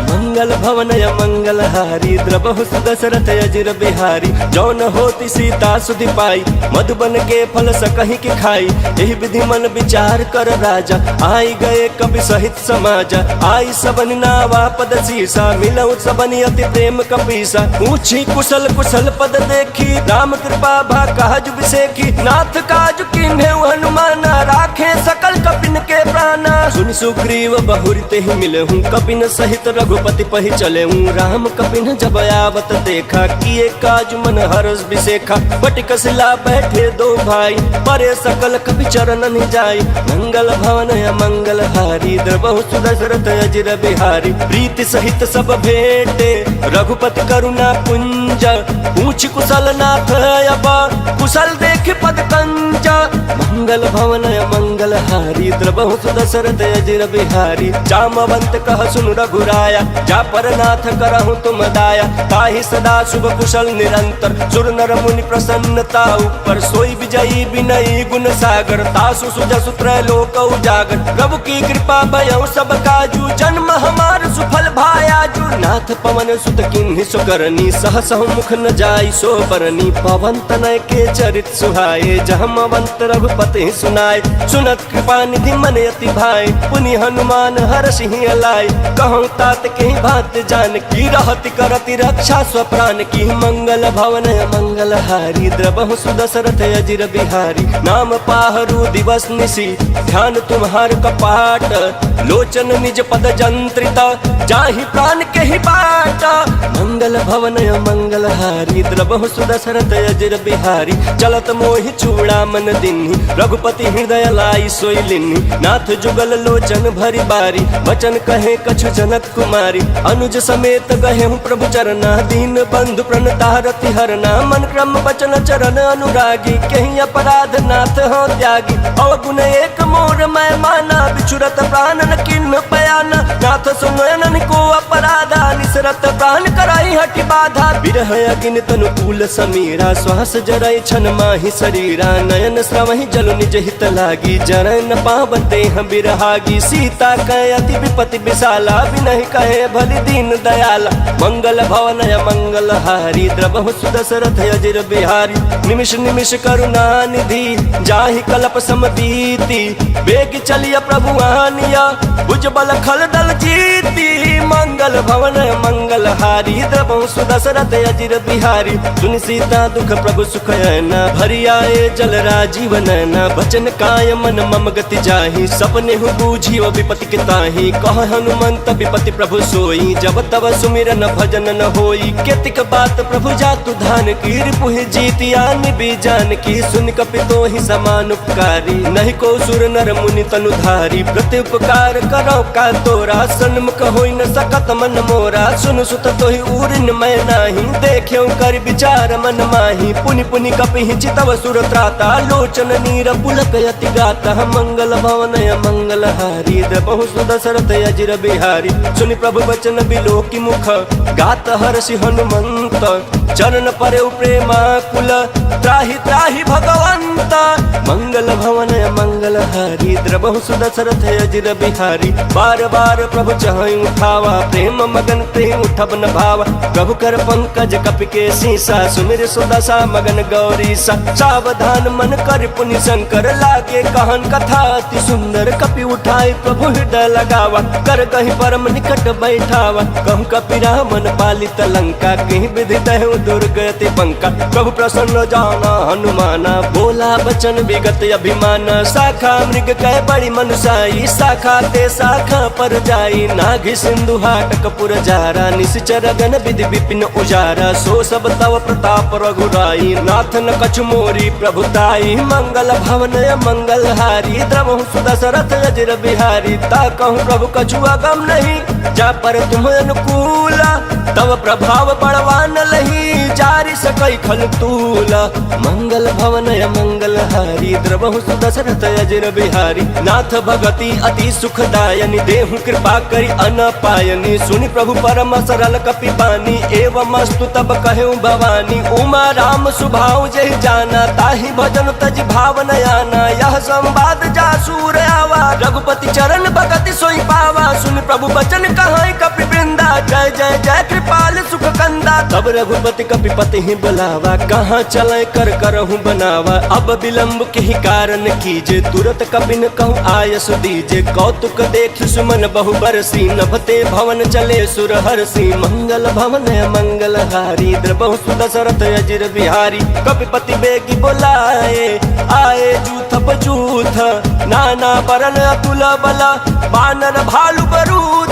मंगल भवन मंगल हारी द्रवहु दशरथ अजिर बिहारी जौन होती सीता सुधि पाई मधुबन के फल सकहीं के खाई, यही विधि मन विचार कर राजा। आई गए कवि सहित समाज, आई सबन नावा पद शीसा, मिलऊ सबन अति प्रेम कपीसा। पूछी कुशल कुशल पद देखी, राम कृपा भा काज विसेखी। नाथ काज कीन्हे हनुमान, राखे सकल कपिन के प्राण। सुन सुग्रीव बहुरते ही मिले हूँ, कपिन सहित रघुपति पहि चले हूँ। राम कपिन जब आवत देखा, किए काज मन हरस विसेखा। बटिक शिला बैठे दो भाई, परे सकल कपि चरणन जाई। मंगल भवन मंगल हारी, द्रबहु सुदशरथ अजिर बिहारी। प्रीति सहित सब भेंटे, रघुपति करुणा पुंज। पूछ कुशल नाथ अब, कुशल देख पद कंज। मंगल भवन मंगल हारी, द्रबहु सुदशरथ अजिर बिहारी। जामवंत कह सुन रघुराया, जा पर नाथ करहु तुम दाया। ताहि सदा शुभ कुशल निरंतर, सुर नर मुनि प्रसन्नता ऊपर। सोई विजयी विनयी गुण सागर, तासु सुजसु त्रैलोक उजागर। प्रभु की कृपा भयउ सब काजू, जन्म हमार सुफल भायाजू। नाथ पवन सुत किन्हि सुकरनी, सहसहु मुख न जाई सो बरनी। पवन तनय के चरित सुहाए, जहमवंत रघुपति सुनाए। सुनत कृपा निधि मन अति भाई, पुनि हनुमान हरषि अलाई। कहूँ तात के बात जान की, रहति करति रक्षा स्वप्राण की। मंगल भवन मंगल हारी, द्रबहु सुदशरथ अजिर बिहारी। नाम पाहरू दिवस निशि, ध्यान तुम्हार कपाट। लोचन निज पद जंत्रित, जाहि प्राण के ही बाट। मंगल भवन मंगल हारी, द्रबहु सुदशरथ अजिर बिहारी। चलत मोहि चूड़ामन दिन्हि, रघुपति हृदय लाई सोई लिन्हि। नाथ जुगल लोचन भरी बारी, वचन कहे कछु जनक कुमारी। अनुज समेत गहे प्रभु चरना, दीन बंधु प्रणतारति हरना। मन क्रम वचन चरण अनुरागी, कहीं अपराध नाथ हो त्यागी। अवगुण एक मोर मैं माना, बिछुरत प्राण न किन्ह पयाना। नाथ सुनयन को अपराधा, निसरत प्राण कराई हटि बाधा। विरह अगिन तनुकूल समीरा, श्वास जरई छन माहि शरीरा। नयन श्रवहि जल निज हित लागी, जरय न पावन देह बिरहागी। सीता कह अति विपति विशाला, विनहि कहे भलि दीन दयाला। मंगल भवन मंगल हारी, द्रबहु सुदशरथ अजिर बिहारी। निमिष निमिष करुणा निधि, जाहि कल्प समबीति। वेग चलिय प्रभु आनिया, भुजबल खल दल जीती। मंगल भवन मंगल हारी, द्रबहु सुदशरथ अजिर बिहारी। सुनि सीता दुख प्रभु सुख ऐना, भरि आए जल राजीव नैना। बचन काय मन मम गति जाहि, सपने हु बूझी विपति के ताहि। कह हनुमंत विपति प्रभु सोई, जब तब सुमिरन भजन न होई। केतिक बात प्रभु जातु धान की, रिपुहि जीतिया निबि जान की। सुन कपि तोहि समान उपकारी, नहीं को सुर नर मुनि तनुधारी। प्रति उपकार करो का तोरा, सन्मुख होई न सकत मन मोरा। सुन सुत तोहि उरिन मैं नाही, देख्यउ कर विचार मन माही। पुनि पुनि कपि चितव सुर त्राता, लोचन नीर पुलक यति गाता। मंगल भवन मंगल हारी, द्रबहु सुदशरथ अजिर बिहारी। सुनि प्रभु वचन बिलोकि मुख, गात हर्षि हनुमंत। चरण परे प्रेमा कुल, त्राहि त्राहि भगवंत। मंगल भवन मंगल हारी, द्रबहु सुदशरथ अजिर बिहारी। बार बार प्रभु चहई उठावा, प्रेम मगन ते उठब न भावा। प्रभु कर पंकज कपि के सीसा, सुमिर सुदशा मगन गौरीसा। सावधान मन कर पुनि शंकर, लागे कहन कथा अति सुंदर। कपि उठाई प्रभु हृदय लगावा, कर कहीं परम निकट बैठावा। कहूँ कपि रामन पालित लंका, कहीं विधि दहु दुर्गति पंका। प्रभु प्रसन्न जाना हनुमाना, बोला बचन विगत अभिमाना। शाखा मृग कह बड़ी मनुषाई, शाखा ते शाखा पर जाई। नाघि सिंधु हाटक पुर जारा, निश्चर गण विधि विपिन उजारा। सो सब तव प्रताप रघुराई, नाथ न कछु मोरी प्रभुताई। मंगल भवन मंगल हारी, द्रबहु सुदशरथ अजिर बिहारी। ता कहूँ प्रभु कछु अगम नहीं, जा पर तुम अनुकूला। तव प्रभाव बड़वान लही, जारि सकई खल तूला। मंगल भवन मंगल हारी, द्रबहु सुदशरथ अजिर बिहारी। नाथ भगति अति सुखदायनि, देहु कृपा करि अनपायनि। सुनि प्रभु परम सरल कपि बानी, एवं अस्तु तब कहूँ भवानी। उमा राम सुभाव जहि जाना, ताहि भजन तज भाव न आना। यह संवाद जासुर आवा, रघुपति चरण भगति सोई पावा। सुनि प्रभु बचन कहाई कपि वृंदा, जय जय जय कृपाल सुख कंदा। तब रघुपति कपिपति ही बुलावा, कहाँ चले कर करहूँ बनावा। अब विलम्ब के ही कारण कीजे, तुरत कपिन कहूँ आयस दीजे। कौतुक देख सुमन बहु बरसी, नभते भवन चले सुर हरसी। मंगल भवन मंगल हारी, द्रबहु सुदशरथ अजिर बिहारी। कपिपति बेगी बोलाए, आए जूथ बजूथ, नाना बरन अतुल बला, बानर भालु बरूथ।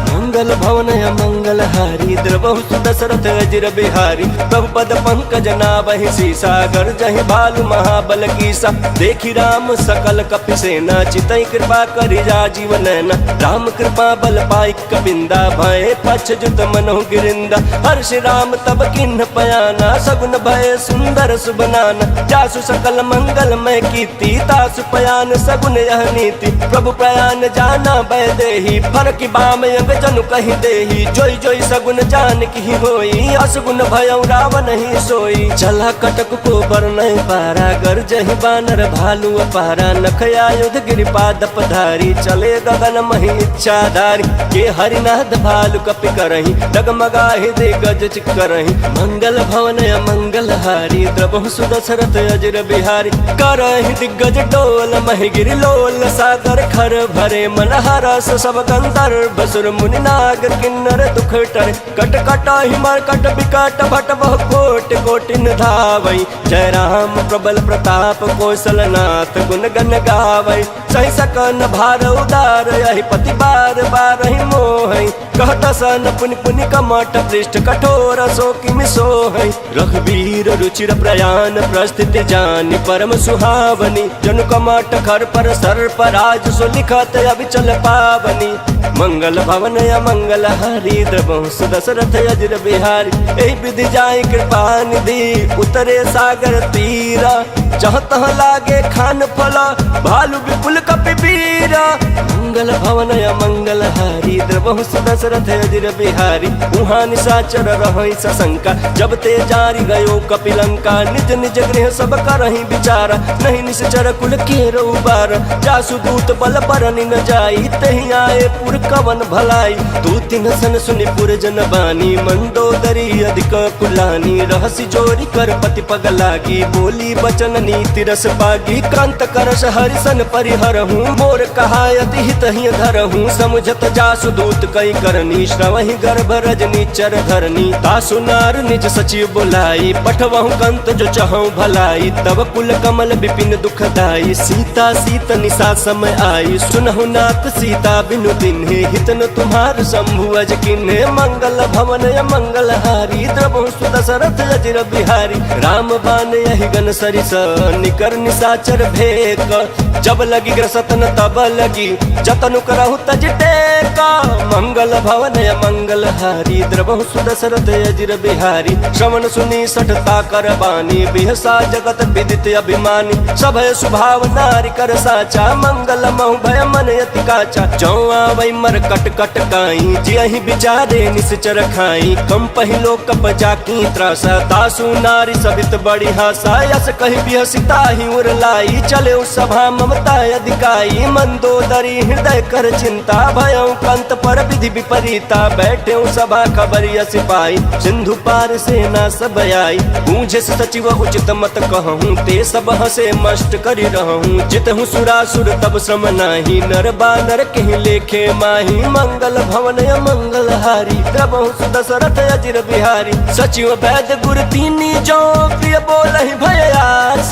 मंगल भवन मंगल हारी, द्रबहु सुदशरथ अजिर बिहारी। प्रभु पद पंकज नावहि सीसा, गर्जहि भालु महाबल कीसा। देखी राम सकल कपिसेना, चितई कृपा करि राजीव नैना। राम कृपा बल पाई कपिंदा, भय पछ जुत मनहु गिरिंदा। हर्ष राम तब किन्ह पयाना, सगुन भय सुंदर सुबनाना। जासु सकल मंगल मैं कीर्ति, तासु पयान सगुन यह नीति। प्रभु प्रयान जाना भय देहि, फरकि बाम अंग जनु कहि देहि। जोई जोई सगुन जान की होई, असगुन भयउ रावण ही सोई। चला कटक को बरनय पारा, गर्जहि बानर भालु अपारा। नख आयुध गिरिपाद पधारी, चले गगन महि इच्छाधारी। के हरिनाथ भालु कपि करहि, डगमगाहि दिग्गज चिक्करहि। मंगल भवन मंगल हारी, द्रबहु सुदशरथ अजिर बिहारी। करहि दिग्गज डोल महि गिरि लोल, सागर खर भरे मन हरस। सब गंधर्व सुर मुनि नागर किन्नर दुख टरे। कट कटाहि मरकट बिकट भट बहु कोटि कोटिन धावै। जय राम प्रबल प्रताप कौशलनाथ, गुण गण गावै। सहि सकन भार उदार, यहि पति बार बारहि मोहै। कहत सन पुनि पुनि कमठ पृष्ठ, कठोर सो किमि सोहै। रघुवीर रुचिर प्रयाण, प्रस्थिति जानि परम सुहावनी। जनु कमठ खर पर सर्प राज, सो लिखत अविचल पावनी। मंगल भवन मंगल हारी, द्रबहु सुदशरथ अजिर बिहारी। एहि विधि जाई कृपा निधि, उतरे सागर तीरा। जहाँ तहाँ लागे खान फला, भालु विपुल कपि बीरा। मंगल भवन मंगल हारी, द्रबहु सुदशरथ अजिर बिहारी। उहाँ निशाचर रहै सशंका, जब ते जारी गयो कपिलंका। निज निज गृह सब करहि विचारा, नहीं निश्चर कुल केरो उबारा। जासु दूत बल बरनि न जाई, तहि आए पुर कवन भलाई। तू तिन सन सुनि पुर जन बानी, मंदोदरी अधिक कुलानी। रहसि जोरी कर पति पग लागी, बोली बचन नीति रस पागी। कांत करस हरिसन परिहरहूँ, मोर कहायति हित ही धरहूँ। समुझत जासु दूत कई करनी, श्रवहि गर्भ रजनी चर धरनी। तासु नार निज सचिव बुलाई, पठवहु कंत जो चहु भलाई। तब कुल कमल विपिन दुखदाई, सीता सीत निशा समय आई। सुनहु नाथ सीता बिनु दिन्हे, हित न तुम्हार शंभु अज किन्हे। मंगल भवन मंगल हारी, द्रबहु सुदशरथ अजिर बिहारी। राम बान यहि गन सरिस, निकर निशाचर भेक। जब लगी ग्रसतन तब लगी, जतनु करहु तज टेका। मंगल भवन मंगल हारी, द्रबहु सुदशरथ अजिर बिहारी। श्रवण सुनी सठता कर बानी, बिहसा जगत विदित अभिमानी। सभय स्वभाव नारी कर साचा, मंगल महु भय मन यति काचा। जौ आवै मर कट कट काई, जियहि विचारे निश्चर खाई। कम पहिलो कप जाकी त्रासा, तासु नारी सबित बड़ी हासा। यस कहि बिहसिता ही उर लाई, चले उस सभा ममता अधिकाई। मंदोदरी हृदय कर चिंता, भयउ कंत पर विधि विपरीता। बैठे सभा खबरिया सिपाही, सिंधु पार सेना सब आई। पूछे सचिव उचित मत कहूँ, ते सब हसे मष्ट करि रहूँ। जितहु सुरासुर तब श्रम नाही, नर बानर कहि लेखे माही। मंगल भवन मंगल हारी, द्रबहु सुदशरथ अजिर बिहारी। सचिव वैद्य गुर तीनी, जो प्रिय बोलहि भय आस।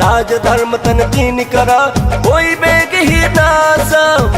राज धर्म तन तीन करा, कोई बेग ही नास।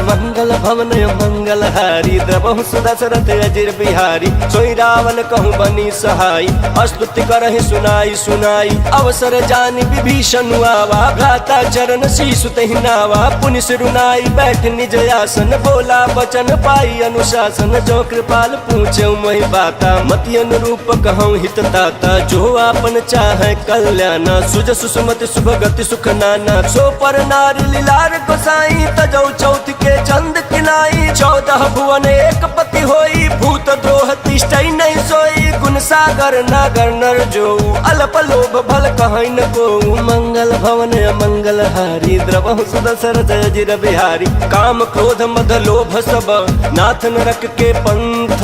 मंगल भवन मंगल हारी, द्रबहु सुदशरथ अजिर बिहारी। सोई रावण कहूँ बनी सहाई, स्तुति करहि सुनाई सुनाई। अवसर जानि विभीषण आवा, भ्राता चरण शीशु तहि नावा। पुनि सिरुनाई बैठ निज आसन, बोला बचन पाई अनुशासन। जो कृपाल पूछे मोहि बाता, मति अनुरूप कहूँ हित ताता। जो आपन चाहे कल्याणा, सुज सुसुमति शुभ गति सुख नाना। सो पर नारी लीलार गोसाई, तजौ चौथ के चंद किनाई। 14 भुवन एक पति होई, भूत द्रोह तिष्ठई नहीं सोई। गुण सागर नागर नर जो, अल्प लोभ भल कहै न को। मंगल भवन मंगलहारी द्रवहु सुदशरथ अजिर बिहारी। काम क्रोध मद लोभ सब नाथ नरक के पंथ,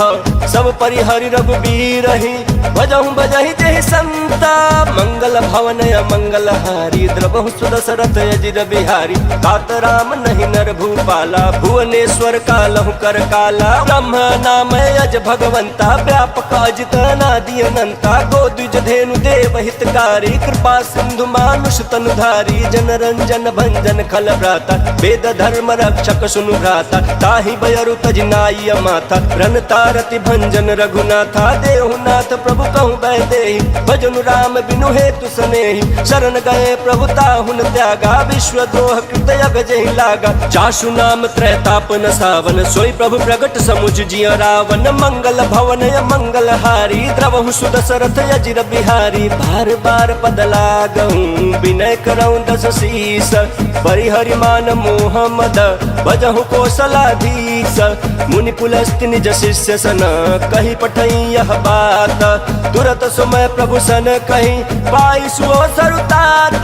सब परिहरि रघुबीर ही भजहु बजहि जहि संत। मंगल भवन मंगलहारी द्रवहु सुदशरथ अजिर बिहारी। तात राम नहीं नर भूपाला, भुवनेश्वर कालहु कर काला। ब्रह्म नाम अज भगवंता, व्यापक अजित अनादि अनंता। गोद्विज धेनु देव हितकारी, कृपा सिंधु मानुष तनुधारी। जन रंजन भंजन खल भ्राता, वेद धर्म रक्षक सुनु भ्राता। ताहि बयरु तजनाई माथा, रन तारति भंजन रघुनाथा। देहुनाथ प्रभु कहु बैदेहि, भजनु राम बिनु हेतु सनेहि। शरण गए प्रभु ताहुन त्यागा, विश्व द्रोह कृत जहि लागा। चासु नाम त्रैताप न सावन, सोई प्रभु प्रगट समुझ जिय रावण। मंगल भवन मंगलहारी, द्रवहु सुदशरथ अजिर बिहारी। बार बार पद लागहु, विनय करऊं दस शीस। परिहरि मान मोह मद, भजहु कौशलाधीश। मुनि पुलस्त्य निज शिष्य सन, कहि पठई यह बात। तुरत सुमय प्रभु सन कहि, पाई सुओ सरुतात।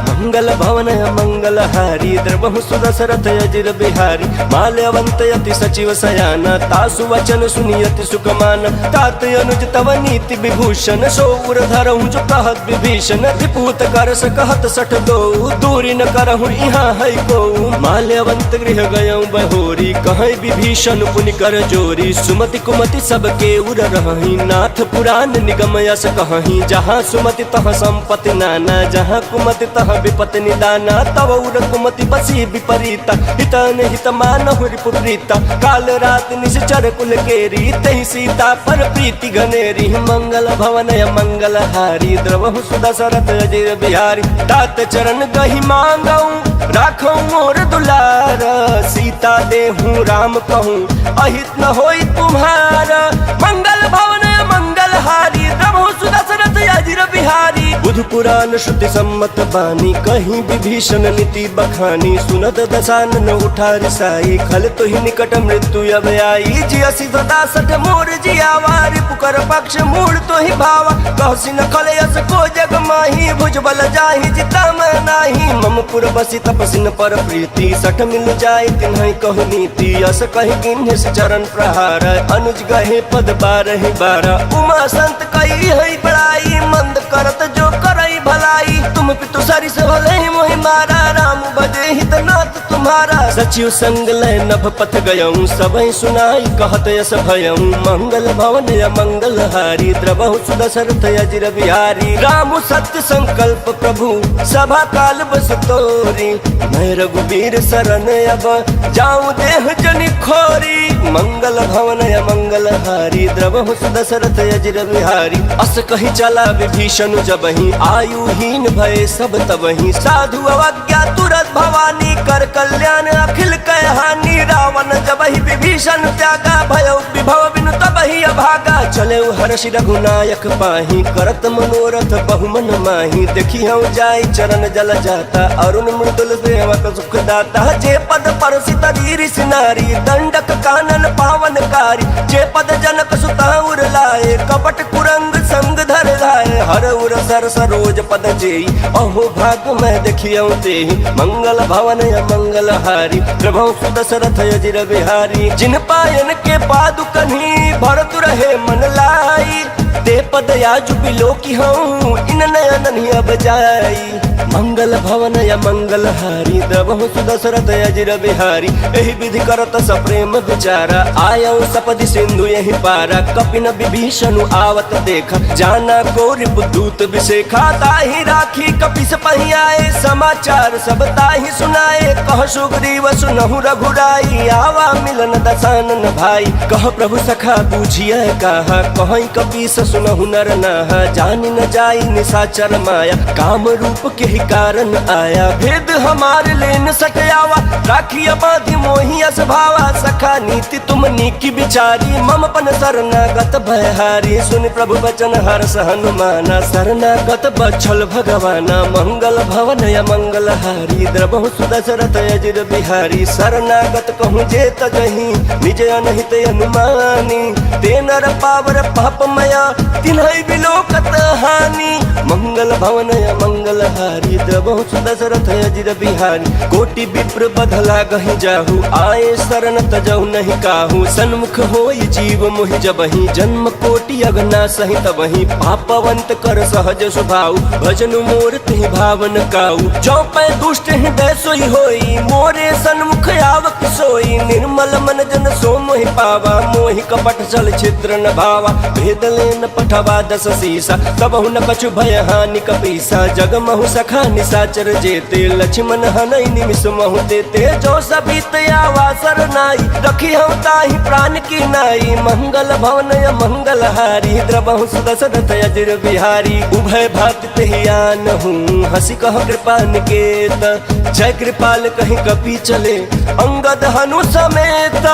मंगल भवन मंगलहारी, द्रवहु सुदशरथ अजिर बिहारी। माल्यवंत यति सचिव सयाना, तासु वचन सुनियति सुखमान। तात अनुज तव नीति विभूषण, सौर धरहु जो कहत विभीषण। रिपुत कर सकहत सठ दो, दूरी न करहु यहाँ है को। माल्यवंत गृह गयऊँ बहोरी, कहीं विभीषण पुनि कर जोरी। सुमति कुमति सबके उर रही, नाथ पुराण निगम यस कहीं। जहाँ सुमति तहाँ संपत्ति नाना, जहाँ कुमति तहाँ विपत्ति निदाना। तव उर कुमति बसी विपरीता, हितन हित मानहु रिपुप्रीता। काल रात निश्चर कुल केरी, तहि सीता पर प्रीति घनेरी। मंगल भवन मंगलहारी, द्रवहु सुदशरथ अजिर बिहारी। तात चरण गहि मांगऊं, राखऊं मोर दुलार। सीता देहूं राम कहूं, अहित न होई तुम्हारा। मंगल भवन मंगलहारी, द्रवहु सुदशरथ अजिर बिहारी। बुध पुराण श्रुति सम्मत बानी, कहीं विभीषण नीति बखानी। सुनत दशानन उठा रिसाई, खल तो ही निकट मृत्यु अब आई। जियसि सदा सठ मोर जियावा, रिपुकर पक्ष मूल तो ही भावा। कहसि न खलयस को जग माही, भुज बल जाहि जिता मैं नाही। मम पुर बसी तपसिन पर प्रीति, सठ मिल जाय तिन्हि कहु नीति। अस कहि किन्हि चरण प्रहार, अनुज गहे पद बारहि बारा। उमा संत कही है बड़ाई, मंद करत जो करई भलाई। तुम पितु सरिस भले ही मोहि मारा, राम बजे हित नाथ तुम्हारा। सचिव संग लय नभ पथ गयऊं, सबहि सुनाई कहत यस भयऊं। मंगल भवन मंगलहारी, द्रवहु सुदशरथ अजिर बिहारी। राम सत्य संकल्प प्रभु, सभा काल बस तोरी। मैं रघुबीर शरण अब, जाऊं देह जनि खोरी। मंगल भवन मंगलहारी, द्रवहु सुदशरथ अजिर बिहारी। अस कहि चला विभीषण जबहि, आयुहीन भय सब तबहि। साधु अवज्ञा तुरत भवानी, कर कल्याण अखिल कय हानि। रावण जबहि विभीषण त्यागा, भय विभव बिनु तबहि अभागा। चले हर्षि रघुनायक पाही, करत मनोरथ बहुमन माही। देखी हूँ जाय चरण जल जाता, अरुण मृदुल सेवक सुख दाता। जे पद परसित रीरिस नारी, दंडक कानन पावनकारी। जे पद जनक सुता उर लाए, कपट कुरंग संग धर लाए। हर उर सर सरोज पद जेई, अहो भाग मैं देखियऊं तेहि। मंगल भवन मंगलहारी, प्रभु सुदशरथ अजिर बिहारी। जिन पायन के पादुकन्ही, भरत रहे मन लाई। ते पद याजु बिलो की हूँ, इन नयन अब जाई। मंगल भवन मंगलहारी, द्रवहु सुदशरथ अजिर बिहारी। एहि विधि करत सप्रेम विचारा, आयऊ सपदि सिंधु यही पारा। कपिन विभीषण आवत देखा, जाना को रिपुदूत विशेखा। ताहि राखी कपिस पहि आए, समाचार सब ताहि सुनाए। कह सुग्रीव सुनहु रघुराई, आवा मिलन दशानन भाई। कह प्रभु सखा बूझिए कहा, कहीं कपीस सुनहु नर नाहा। जानि न जाई निशाचर माया, काम रूप के ही कारण आया। भेद हमारे लेन सटयावा, राखिया बाधि मोहि अस भावा। सखा नीति तुम नीकी बिचारी, मम पन शरणागत भयहारी। सुन प्रभु वचन हर्ष हनुमाना, शरणागत बछल भगवाना। मंगल भवन मंगलहारी, द्रवहु सुदशरथ अजिर बिहारी। शरणागत कहूँ जे तजहि, निज अनहित अनुमानी। ते नर पावर पापमया, तिन्हि बिलोकत हानि। मंगल मंगल भवन मंगल हारी द्रवहु सुदशरथ अजिर बिहारी। कोटि विप्र बधला गहि जाहु आए शरण तजहु नहीं काहू। सन्मुख होई जीव मोहि जबहि जन्म कोटि अगना सहि तबहि। पापवंत कर सहज स्वभाव भजनु मोर तिहि भावन काऊ। जो पै दुष्ट हृदय सोई होई मोरे सन्मुख आवक सोई। निर्मल मन जन सो मोहि पावा मोहि कपट छल छिद्र न भावा। भेद लेन पठवा दस सीसा तबहु न कछु भय हानि कपीसा। जगमहु सखा निसाचर जेते लक्ष्मण हनई निमिष महु देते। जो सबित आवा सरनाई रखी हूँ ताहि प्राण की नाई। मंगल भवन मंगल हारी द्रवहु सुदशरथ अजिर बिहारी। उभय भात तेहि आनहु हंसी कह कृपा निकेत। जय कृपाल कहीं कपि चले अंगद हनु समेत।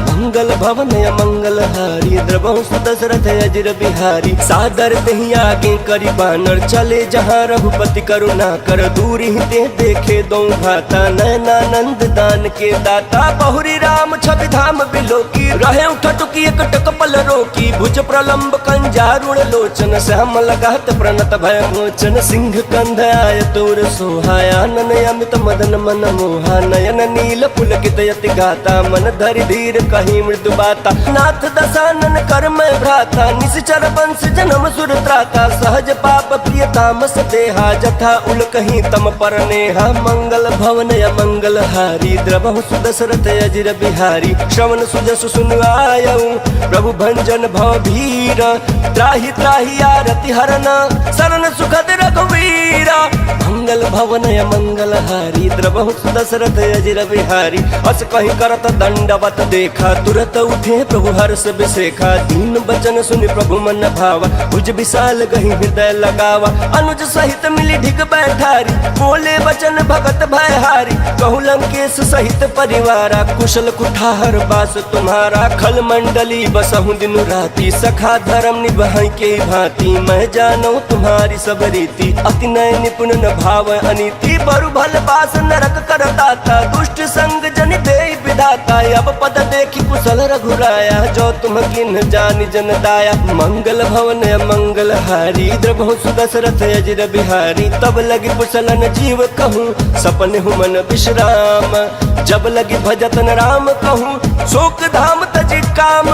मंगल भवन मंगल हारी द्रवहु सुदशरथ अजिर बिहारी। सादर तेहि आगे करि बानर चले जहाँ रघुपति करुणा कर। दूरी ते देखे दो घाता नयनानंद दान के दाता। बहुरी राम छवि धाम बिलोकी रहे उठटुकी एक टकपल रोकी। भुज प्रलंब कंजारुण लोचन श्याम लगात प्रणत भय मोचन। सिंह कंध आय तोर सोहाया नन अमित मदन मन मोहा। नयन नील पुलकित यति गाता मन धरि धीर कही मृदु बाता। नाथ दशानन कर मैं भ्राता निश्चर वंश जन्म सुर त्राता। सहज पाप प्रिय तामस देहा जथा उल कहीं तम पर नेहा। मंगल भवन मंगल हारी द्रवहु सुदशरथ अजिर बिहारी। श्रवण सुजसु सुन आयऊ प्रभु भंजन भव भीर। त्राहि त्राहि आरति हरन शरण सुखद रघुवीरा। मंगल भवन मंगल हारी द्रवहु सुदशरथ अजिर बिहारी। अस कहीं करत दंडवत देखा तुरत उठे प्रभु हर्ष बिसेखा। दीन बचन सुनि प्रभु मन भावा भुज विशाल गहि हृदय लगावा। अनुज सहित मिली ढिग बैठारी बोले वचन भगत भयहारी। कहु लंकेश सहित परिवारा कुशल कुठार बास तुम्हारा। खल मंडली बसहु दिन राति सखा धर्म निभाई के भांति। मैं जानू तुम्हारी सब रीति अति नय निपुण न भाव अनीति। बरु भल बास नरक करताता दुष्ट संग जन दे विधाता। अब पद देखी कुशल रघुराया जो तुम किन जानि जन दाया। मंगल भवन मंगल हारी द्रवहु सुदशरथ अजिर बिहारी। तब लगी कुशलन जीव कहूँ सपन हूँ मन विश्राम। जब लगी भजतन राम कहूँ शोक धाम तजि काम।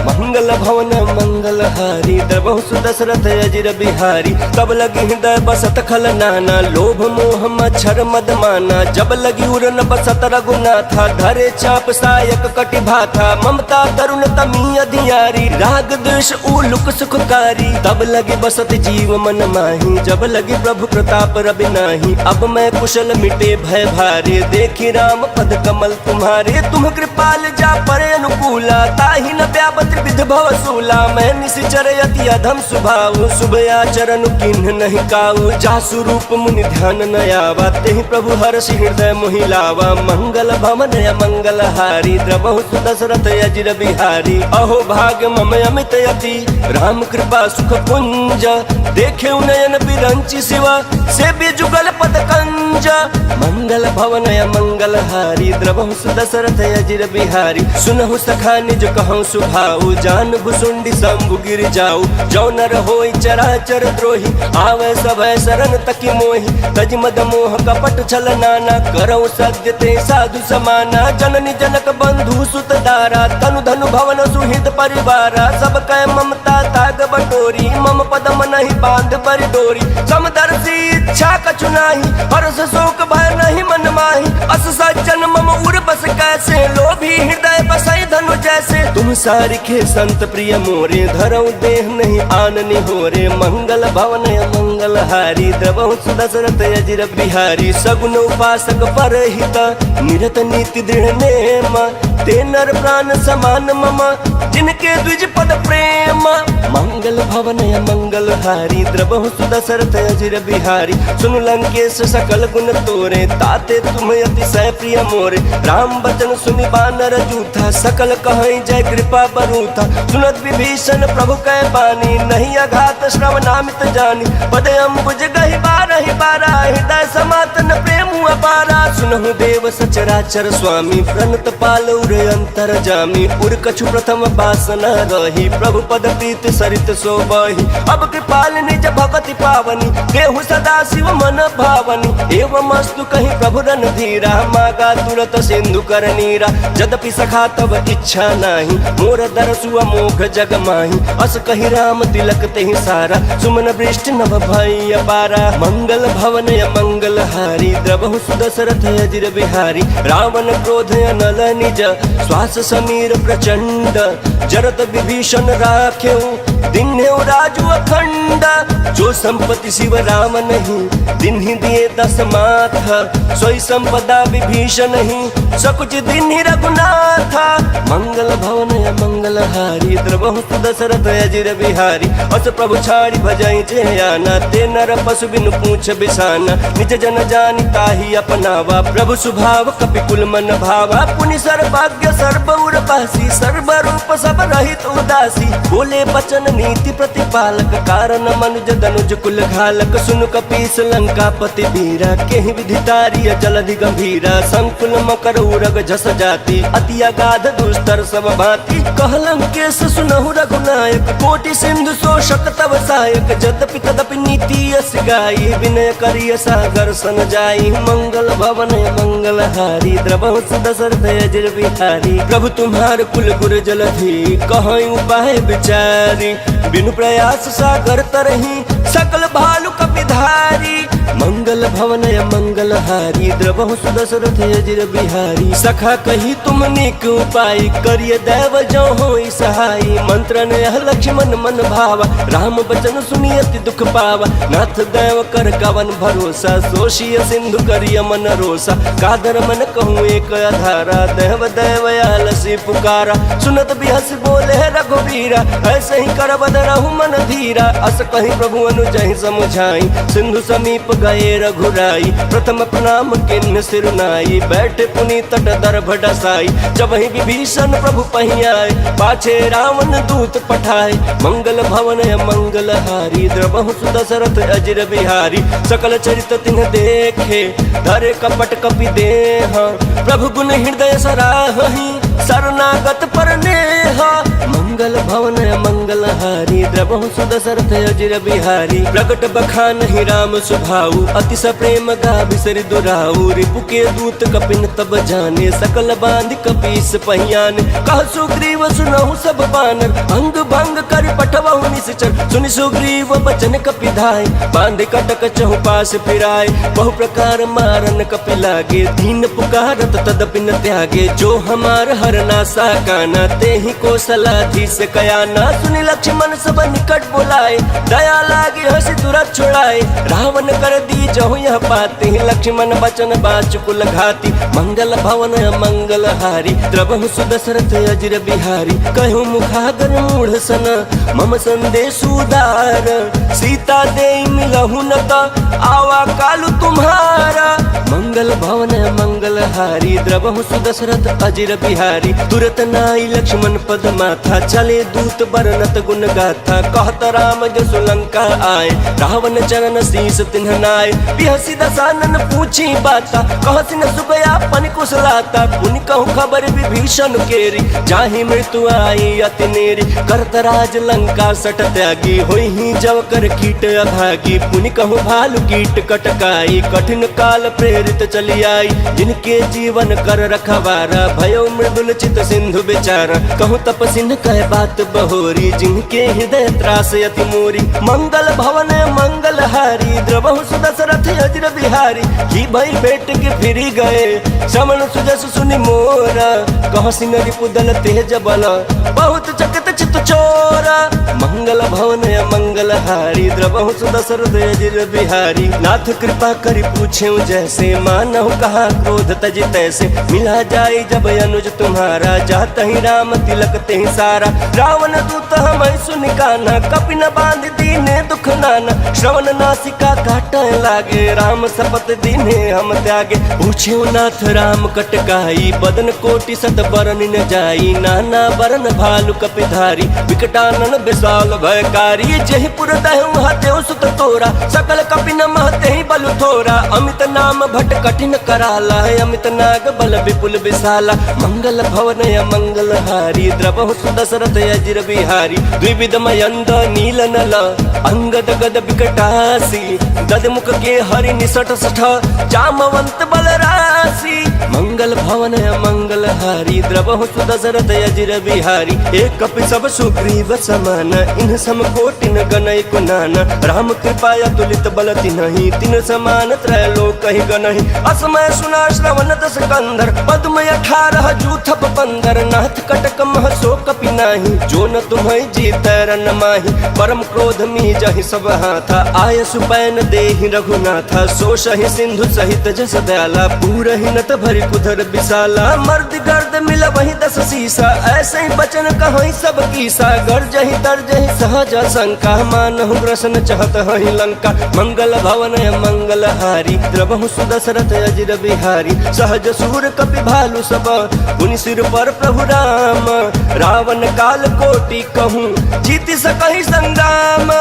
मंगल भवन मंगल हारी द्रवहु सुदशरथ अजिर बिहारी। तब लगी हृदय बसत खल नाना लोभ मोह मच्छर मद माना। जब लगी उरन बसत रघुनाथा धरे चाप सायक कटि भाथा। ममता तरुण तमी अधियारी राग द्वेष उलुक सुखकारी। तब लगी बसत जीव मन माही जब लगी प्रभु प्रताप रवि नाही। अब मैं कुशल मिटे भय भारे देखी राम पद कमल तुम्हारे। तुम कृपाल जा परे अनुकूला ताहि न व्यापत विध भव सूला। मैं निशिचर यति अधम स्वभाव शुभ आचरण किन्ह नहीं काऊ। जासु रूप मुनि ध्यान न आवा तेहि प्रभु हर्षि हृदय मोहि लावा। मंगल भवन मंगल हारी द्रवहु सुदशरथ अजिर बिहारी। अहो भाग्य मम अमित यति राम कृपा सुख पुंज। देखे नयन बिरंचि शिवा सेव्य जुगल पद कंज। मंगल भवन मंगल हारी द्रवहु सुदशरथ अजिर बिहारी। सुनहु सखा निज कहूँ सुभाऊ जान भुसुंडी शंभु गिर जाऊ। जो नर होई चराचर द्रोही आवे सभय शरण तकी मोहि। तज मद मोह कपट छल नाना करौ सद्य ते साधु समाना। जननी जनक बंधु सुत दारा तनु धनु भवन सुहित परिवारा। सब कै ममता ताग बटोरी मम पदम नहीं बांध पर डोरी। समदर्शी इच्छा कछु नाही हर्ष शोक भय नहीं मन माही। अस सज्जन मम उर बस कैसे लोभी हृदय बसई धनु जैसे। तुम सारिखे संत प्रिय मोरे धरऊ देह नहीं आननि होरे। मंगल भवन मंगल हारी द्रवहु सुदशरथ अजिर बिहारी। सगुन उपासक परहित निरत नीति दृढ़ नेम। ते नर प्राण समान मम जिनके द्विज पद प्रेम। मंगल भवन मंगल हारी द्रवहु सुदशरथ अजिर बिहारी। सुन लंकेश सकल गुण तोरे ताते तुम अतिशय प्रिय मोरे। राम बचन सुनि बानर जूथा सकल कहीं जय कृपा बरूथा। सुनत विभीषण प्रभु कै बानी नहीं अघात श्रवणामित जानी। पद अम्बुज गहि बारहि बारा हृदय समातन प्रेम अपारा। सुनहु देव सचराचर स्वामी प्रणत पाल उर अंतर जामी। उर कछु प्रथम बासना रही प्रभु पद प्रीत सरित सोबहि। अब कृपाल निज भगत अति पावनी देहु सदा शिव मन भावनी एवं अस्तु कहीं प्रभु रन धीरा मागा तुरत सिंधु कर नीरा जदपि सखा तब इच्छा नाही मोर दरसु अमोघ जग माही अस कही राम तिलक तेहि सारा सुमन वृष्टि नभ भई अपारा मंगल भवन मंगल हारी द्रवहु सुदशरथ अजिर बिहारी रावण क्रोध अनल निज श्वास समीर प्रचंड जरत विभीषण राख्यऊ दिन्हेउ राजु अखंड जो संपत्ति शिव राम नहीं दिन्हि दिए दस माथ सोई संपदा विभीषण नहीं सकुच दिन्हि रघुनाथ मंगल भवन मंगल हारी द्रवहु सुदशरथ अजिर बिहारी अस प्रभु छाड़ी भजई जे आना ते नर पशु बिनु पूछ बिसाना निज जन जानि ताहि अपनावा प्रभु सुभाव कपिकुल मन भावा पुनि सर्वज्ञ सर्व उर पासी सर्व रूप सब रहित उदासी बोले बचन नीति प्रतिपालक कारण मनुज धनुज कुल घालक सुन कपीस लंकापति वीरा केहि विधितारिय जलधि गंभीरा संकुल मकर उरग झस जाति अति अगाध दुस्तर सब भांति कहलम केस सुनहु रघुनायक कोटि सिंधु शोषक तव सहायक जदपि तदपि नीति यस गाई विनय करिय सागर सन जाई मंगल भवन मंगल हारी द्रवहु सुदशरथ अजिर बिहारी प्रभु तुम्हार कुल गुर जलधि कहै उपाय विचारी बिनु प्रयास सागर तरही सकल भालु कपिधारी मंगल भवन मंगल हारी द्रवहु सुदशरथ अजिर बिहारी सखा कही तुम निक उपाय करिय दैव जो होई सहाई मंत्र ने लक्ष्मण मन भावा राम बचन सुनियति दुख पावा नाथ दैव कर कवन भरोसा सोशिय सिंधु करिय मन रोसा कादर मन कहूँ एक आधारा देव दैव आलसी पुकारा सुनत बिहस बोले रघुवीरा ऐसे ही कर बदरहु मन धीरा अस कहीं प्रभु अनुजहि समुझाई सिंधु समीप गए रघुराई प्रथम प्रणाम किन्न सिर नाई बैठे पुनि तट दर्भ डसाई जब ही विभीषण प्रभु पही आए पाछे रावण दूत पठाए मंगल भवन मंगल हारी द्रवहु सुदशरथ अजिर बिहारी सकल चरित तिन्ह देखे धरे कपट कपि देह प्रभु गुण हृदय सराहहि शरणागत पर नेह मंगल भवन मंगल हारी द्रवहु सुदशरथ अजिर बिहारी प्रकट बखान ही राम सुभाऊ अतिश प्रेम गा बिसरि दुराऊ रिपु के दूत कपिन तब जाने सकल बांध कपीस पहियान कह सुग्रीव सुनहु सब बानर अंग भंग कर पठवहु निश्चर सुनि सुग्रीव बचन कपिधाय बांध कटक चहु पास फिराय बहु प्रकार मारन कपि लागे दीन पुकारत तदपि न त्यागे जो हमार हरना साकाना ते ही कौशलाधीश कयाना सुनि लक्ष्मण सब निकट बुलाए दया लागे हंसी तुरंत छुड़ाए रावण कर दी जहु यह पाते लक्ष्मण बचन बाचुकुल घाती मंगल भवन मंगल हारी द्रवहु सुदशरथ अजिर बिहारी कहु मुखागर मूढ़ सन मम संदेश उदार सीता दे मिलहु न आवा कालु तुम्हारा मंगल भवन मंगल हारी द्रवहु सुदशरथ अजिर बिहारी तुरत नाई लक्ष्मण पद माथा चले दूत बरनत गुण गाथा कहत राम जसु लंका आए रावण चरण शीस तिन्ह नाय बिहसी दसानन पूछी बाता कहसी न सुगया पन कुशलाता पुनि कहूँ खबर विभीषण केरी जाहि मृत्यु आई अति नेरी करत राज लंका सट त्यागी होई ही जव कर कीट अभागी पुनि कहूँ भालु कीट कटकाई कठिन काल प्रेरित चली आई जिनके जीवन कर रखवारा भयो मृदुल चित सिंधु बेचारा कहूँ तपसिन कह बात बहोरी जिनके हृदय त्रास अति मोरी मंगल भवन मंगल हारी द्रवहु सुदशरथ अजिर बिहारी ही भई बेट के फिरी गए श्रवण सुजस सुनि मोरा कह सिंगरी पुदल तेज बल बहुत चकित चित चोरा मंगल भवन मंगल हारी द्रवहु सुदशरथ अजिर बिहारी नाथ कृपा करि पूछे जैसे मानहु कहा क्रोध तज तैसे मिला जाए जब अनुज तुम्हारा जात ही राम तिलक ते सारा रावण दूत हम सुन काना कपि न बांध दीने दुख नाना श्रवण नासिका काट लागे राम सपत दीने हम त्यागे पूछे नाथ राम कटकाई बदन कोटि सत बरन न जाई नाना बरन भालु कपिधारी बिहारी विकटानन विशाल भयकारी जहि पुर दहु हतेउ सुत तोरा सकल कपिन महते ही बलु थोरा अमित नाम भट कठिन कराला अमित नाग बल विपुल विशाला मंगल भवन मंगल हारी द्रवहु सुदशरथ अजिर बिहारी द्विविध मयंद नील नल अंगद गद विकटासी गद मुख के हरि निसठ सठ जामवंत बलरासी मंगल भवन मंगल हारी द्रवहु सुदशरथ अजिर बिहारी एक कपि सब सुग्रीव समान इन सम कोटिन गणय कुनान राम कृपा तुलित बल तिन्हि तिन समान त्रैलोक कहि गणहि असमय सुना श्रवण दस कंधर पद्म 18 जूथप 15 नाथ कटक मह सो कपि नाही जो न तुम्हें जीत रन माही परम क्रोध मी जहि सब हाथा आय सुपैन देहि रघुनाथा सो सहि सिंधु सहित जस दयाला पूरहि नत भरि कुधर विशाला मर्द गर्द मिल वही 10 सीसा ऐसे ही बचन कहि सब कीसा गर्जहि तरजहि सहज शंका मानहु ग्रसन चहत हहि लंका मंगल भवन मंगल हारी द्रवहु सुदशरथ अजिर बिहारी सहज सूर कपि भालु सब पुनि सिर पर प्रभु राम रावण काल कोटि कहूँ जीति सकहि संग्राम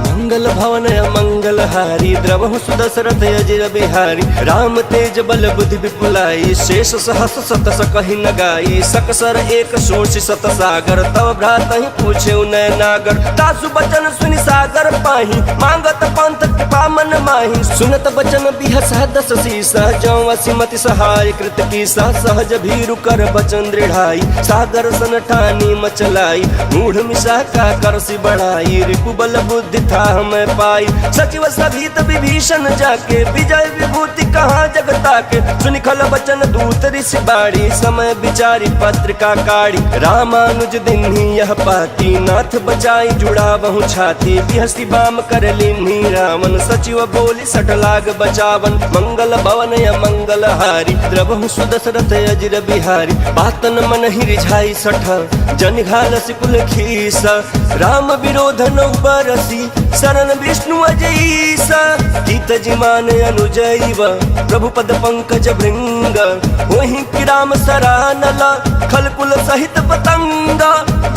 मंगल भवन मंगल हारी द्रवहु सुदशरथ अजिर बिहारी राम तेज बल बुद्धि विपुलाई शेष सहस सत सकहि न गाई सकसर एक सोच सत सागर तव भ्रात ही पूछे नय नागर तासु बचन सुनि सागर पाही मांगत पंथ कृपा मन माही सुनत बचन बिहसा 10 सीसा जौ असिमति सहाय कृत कीसा सहज भीरु कर बचन दृढ़ाई सागर सन ठानी मचलाई मूढ़ मिशा का करसी बढ़ाई रिपु बल बुद्धि था मैं पाई सचिव सभीत विभीषण जाके विजय विभूति कहाँ जगता के सुनिखल बचन दूत ऋषि बाड़ी समय विचारी पत्रिका काढ़ी रामानुज दिन ही यह पाती नाथ बचाई जुड़ा बहु छाती बिहसी बाम कर लीन्ही रावण सचिव बोली सठ लाग बचावन मंगल भवन मंगल हारी द्रवहु सुदशरथ अजिर बिहारी बातन मन ही रिझाई सठ जन घाल सिकुल खीस राम विरोध नौ बरसी शरण विष्णु अजईस गीत जिमान अनुजैव प्रभु पद पंकज भृंग वही कि राम सरानल खलकुल सहित पतंग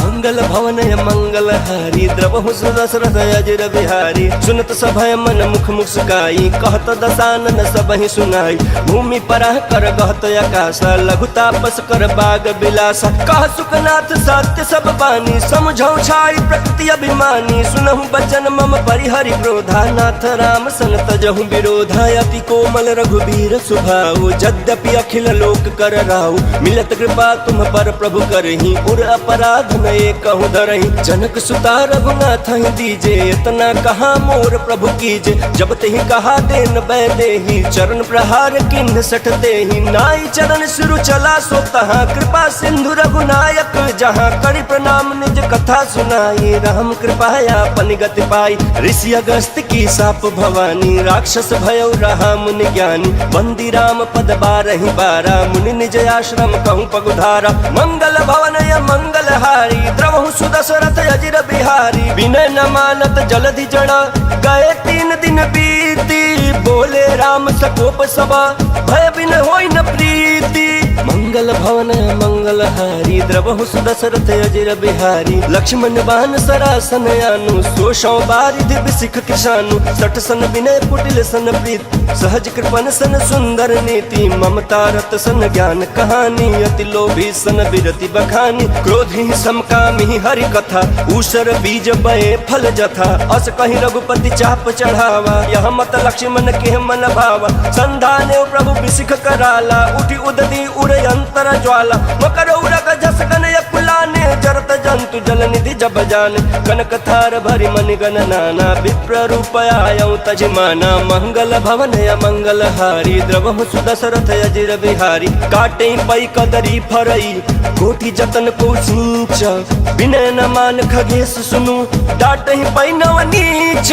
मंगल भवन मंगल हारी द्रवहु सुदशरथ अजिर बिहारी सुनत सभय मन मुख मुस्काई कहत दसानन सबहि सुनाई भूमि परह कर गहत आकाश लघु तापस कर बाग बिलासा कह सुखनाथ सत्य सब बानी समझौ छाई प्रकृति अभिमानी सुनहु बचन मम परिहरि क्रोधा नाथ राम सन तजहु विरोधा अति कोमल रघुबीर सुभाऊ यद्यपि अखिल लोक कर राहु मिलत कृपा तुम पर प्रभु करहि उर अपराध नए कहूँ धरहि जनक सुता रघुनाथ ही दीजे इतना कहा मोर प्रभु कीजे जब तेहि कहा देन बै देहि चरण प्रहार किन्ह सठ देहि नाई चरण सिरु चला सो तहाँ कृपा सिंधु रघुनायक जहाँ करि प्रणाम निज कथा सुनाई राम कृपाया पन गति पाई ऋषि अगस्त की साप भवानी राक्षस भयो रहा मुनि ज्ञानी बंदी राम पद 12 मुनि निज आश्रम कहूँ पगुधारा मंगल भवन मंगल हारी द्रवहु सुदशरथ अजिर बिहारी विनय न मानत जलधि जड़ा गए 3 दिन बीती बोले राम सकोप सभा भय बिन होई न प्रीति मंगल भवन मंगल हारी द्रवहु सुदशरथ अजिर बिहारी लक्ष्मण बान सरासन यानु सोशौ बारिधि बिसिख किसानु सठ सन विनय कुटिल सन प्रीत सहज कृपन सन सुंदर नीति ममता रत सन ज्ञान कहानी अति लोभी सन विरति बखानी क्रोधी समकामी हरि कथा ऊसर बीज बए फल जथा अस कहि रघुपति चाप चढ़ावा यह मत लक्ष्मण के मन भावा संधाने प्रभु बिसिख कराला उठी उदती उर अंतर ज्वाला मकर उरग जस गन पुलाने जरत जंतु जल निधि जब जान कनक थार भरि मनि गण नाना विप्र रूप आयौ तजमाना मंगल भवन मंगल हारी द्रवहु सुदशरथ अजिर बिहारी काटे पै कदरी फरई कोटि जतन को सींच विनय न मान खगेश सुनु डाटहि पै नव नीच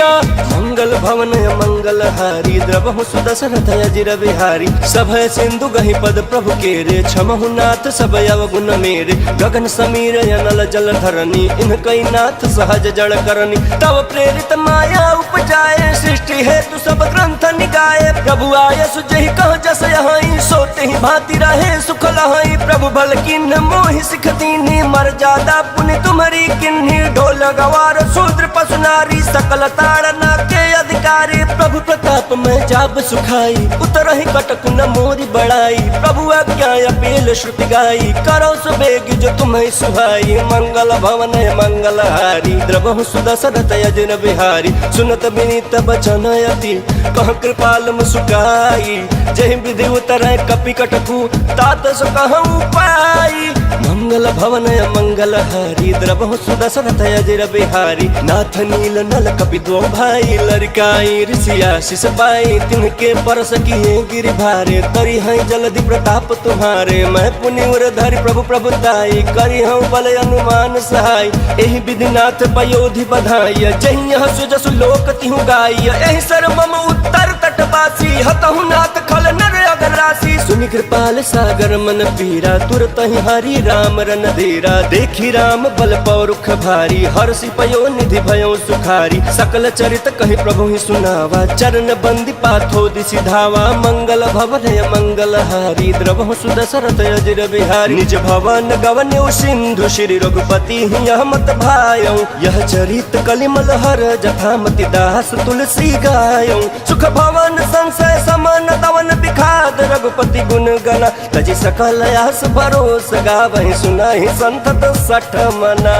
मंगल भवन मंगल हारी द्रवहु सुदशरथ अजिर बिहारी सभय सिंधु गहि पद प्रभु केरे क्षमहु नाथ सब अवगुण मेरे गगन समीर अनल जल धरनी इनकई नाथ सहज जड़ करनी तब प्रेरित माया उपजाए सृष्टि हेतु सब ग्रंथ निगाए प्रभु आय सुजहि कह जस यहीं सोते ही भांति रहे सुख लहई प्रभु भल किन्ह मोहि सिख दीनी मर्यादा पुण्य तुम्हारी किन्ही ढोल गवार शूद्र पशु नारी सकल ताड़ना के अधिकारी प्रभु प्रताप में जाब सुखाई उतरहि कटक न मोरी बड़ाई प्रभु आज्ञा अपील श्रुति गाई करो सुबेग जो तुम्हें सुहाई मंगल भवन मंगल हारी द्रवहु सुदशरथ यजन बिहारी सुनत विनीत बचन अति कह कृपाल मुस्काई जय विधि उतरै कपि कटकु तात सो कहूँ पाई मंगल भवन मंगल हारी द्रवहु सुदशरथ यजन बिहारी नाथ नील नल कपि दो भाई लड़काई ऋषि आशीष पाई तिनके परस किए गिरि भारे करी है जल्दी प्रताप तुम्हारे मैं पुण्य धरि प्रभु प्रभुताई करी हूँ बल अनुमान सहाय एहि विधिनाथ पयोधि बधाई जहि सुजसु लोक तिहु गाय एहि सर मम उत्तर तटवासी हतहु नाथ खल नर अगर राशि सुनि कृपाल सागर मन पीरा तुरत ही हरि राम रन धीरा देखी राम बल पौरुख भारी हर्षि पयो निधि भयो सुखारी सकल चरित कहि प्रभु ही सुनावा चरण बंदी पाथो दिशि धावा मंगल भवन मंगल हारी द्रवहु सुदशरथ यजर बिहारी निज भवन गवन्यु सिंधु श्री रघुपति यह मत भायौ यह चरित कलिमल हर जथामति दास तुलसी गायौ सुख भवन संशय समन दवन बिखाद रघुपति गुण गना तजि सकल आस भरोस गावहि सुनाहि संतत सठ मना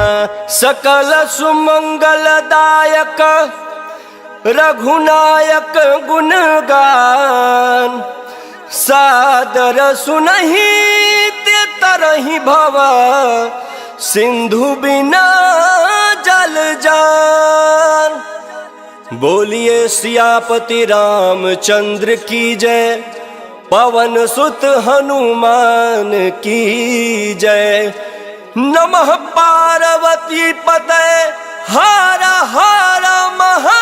सकल सुमंगल दायक रघुनायक गुणगान सादर सुनहि ते तरहि भव सिंधु बिना जल जान बोलिए सियापति रामचंद्र की जय पवन सुत हनुमान की जय नमः पार्वती पते हर हर महा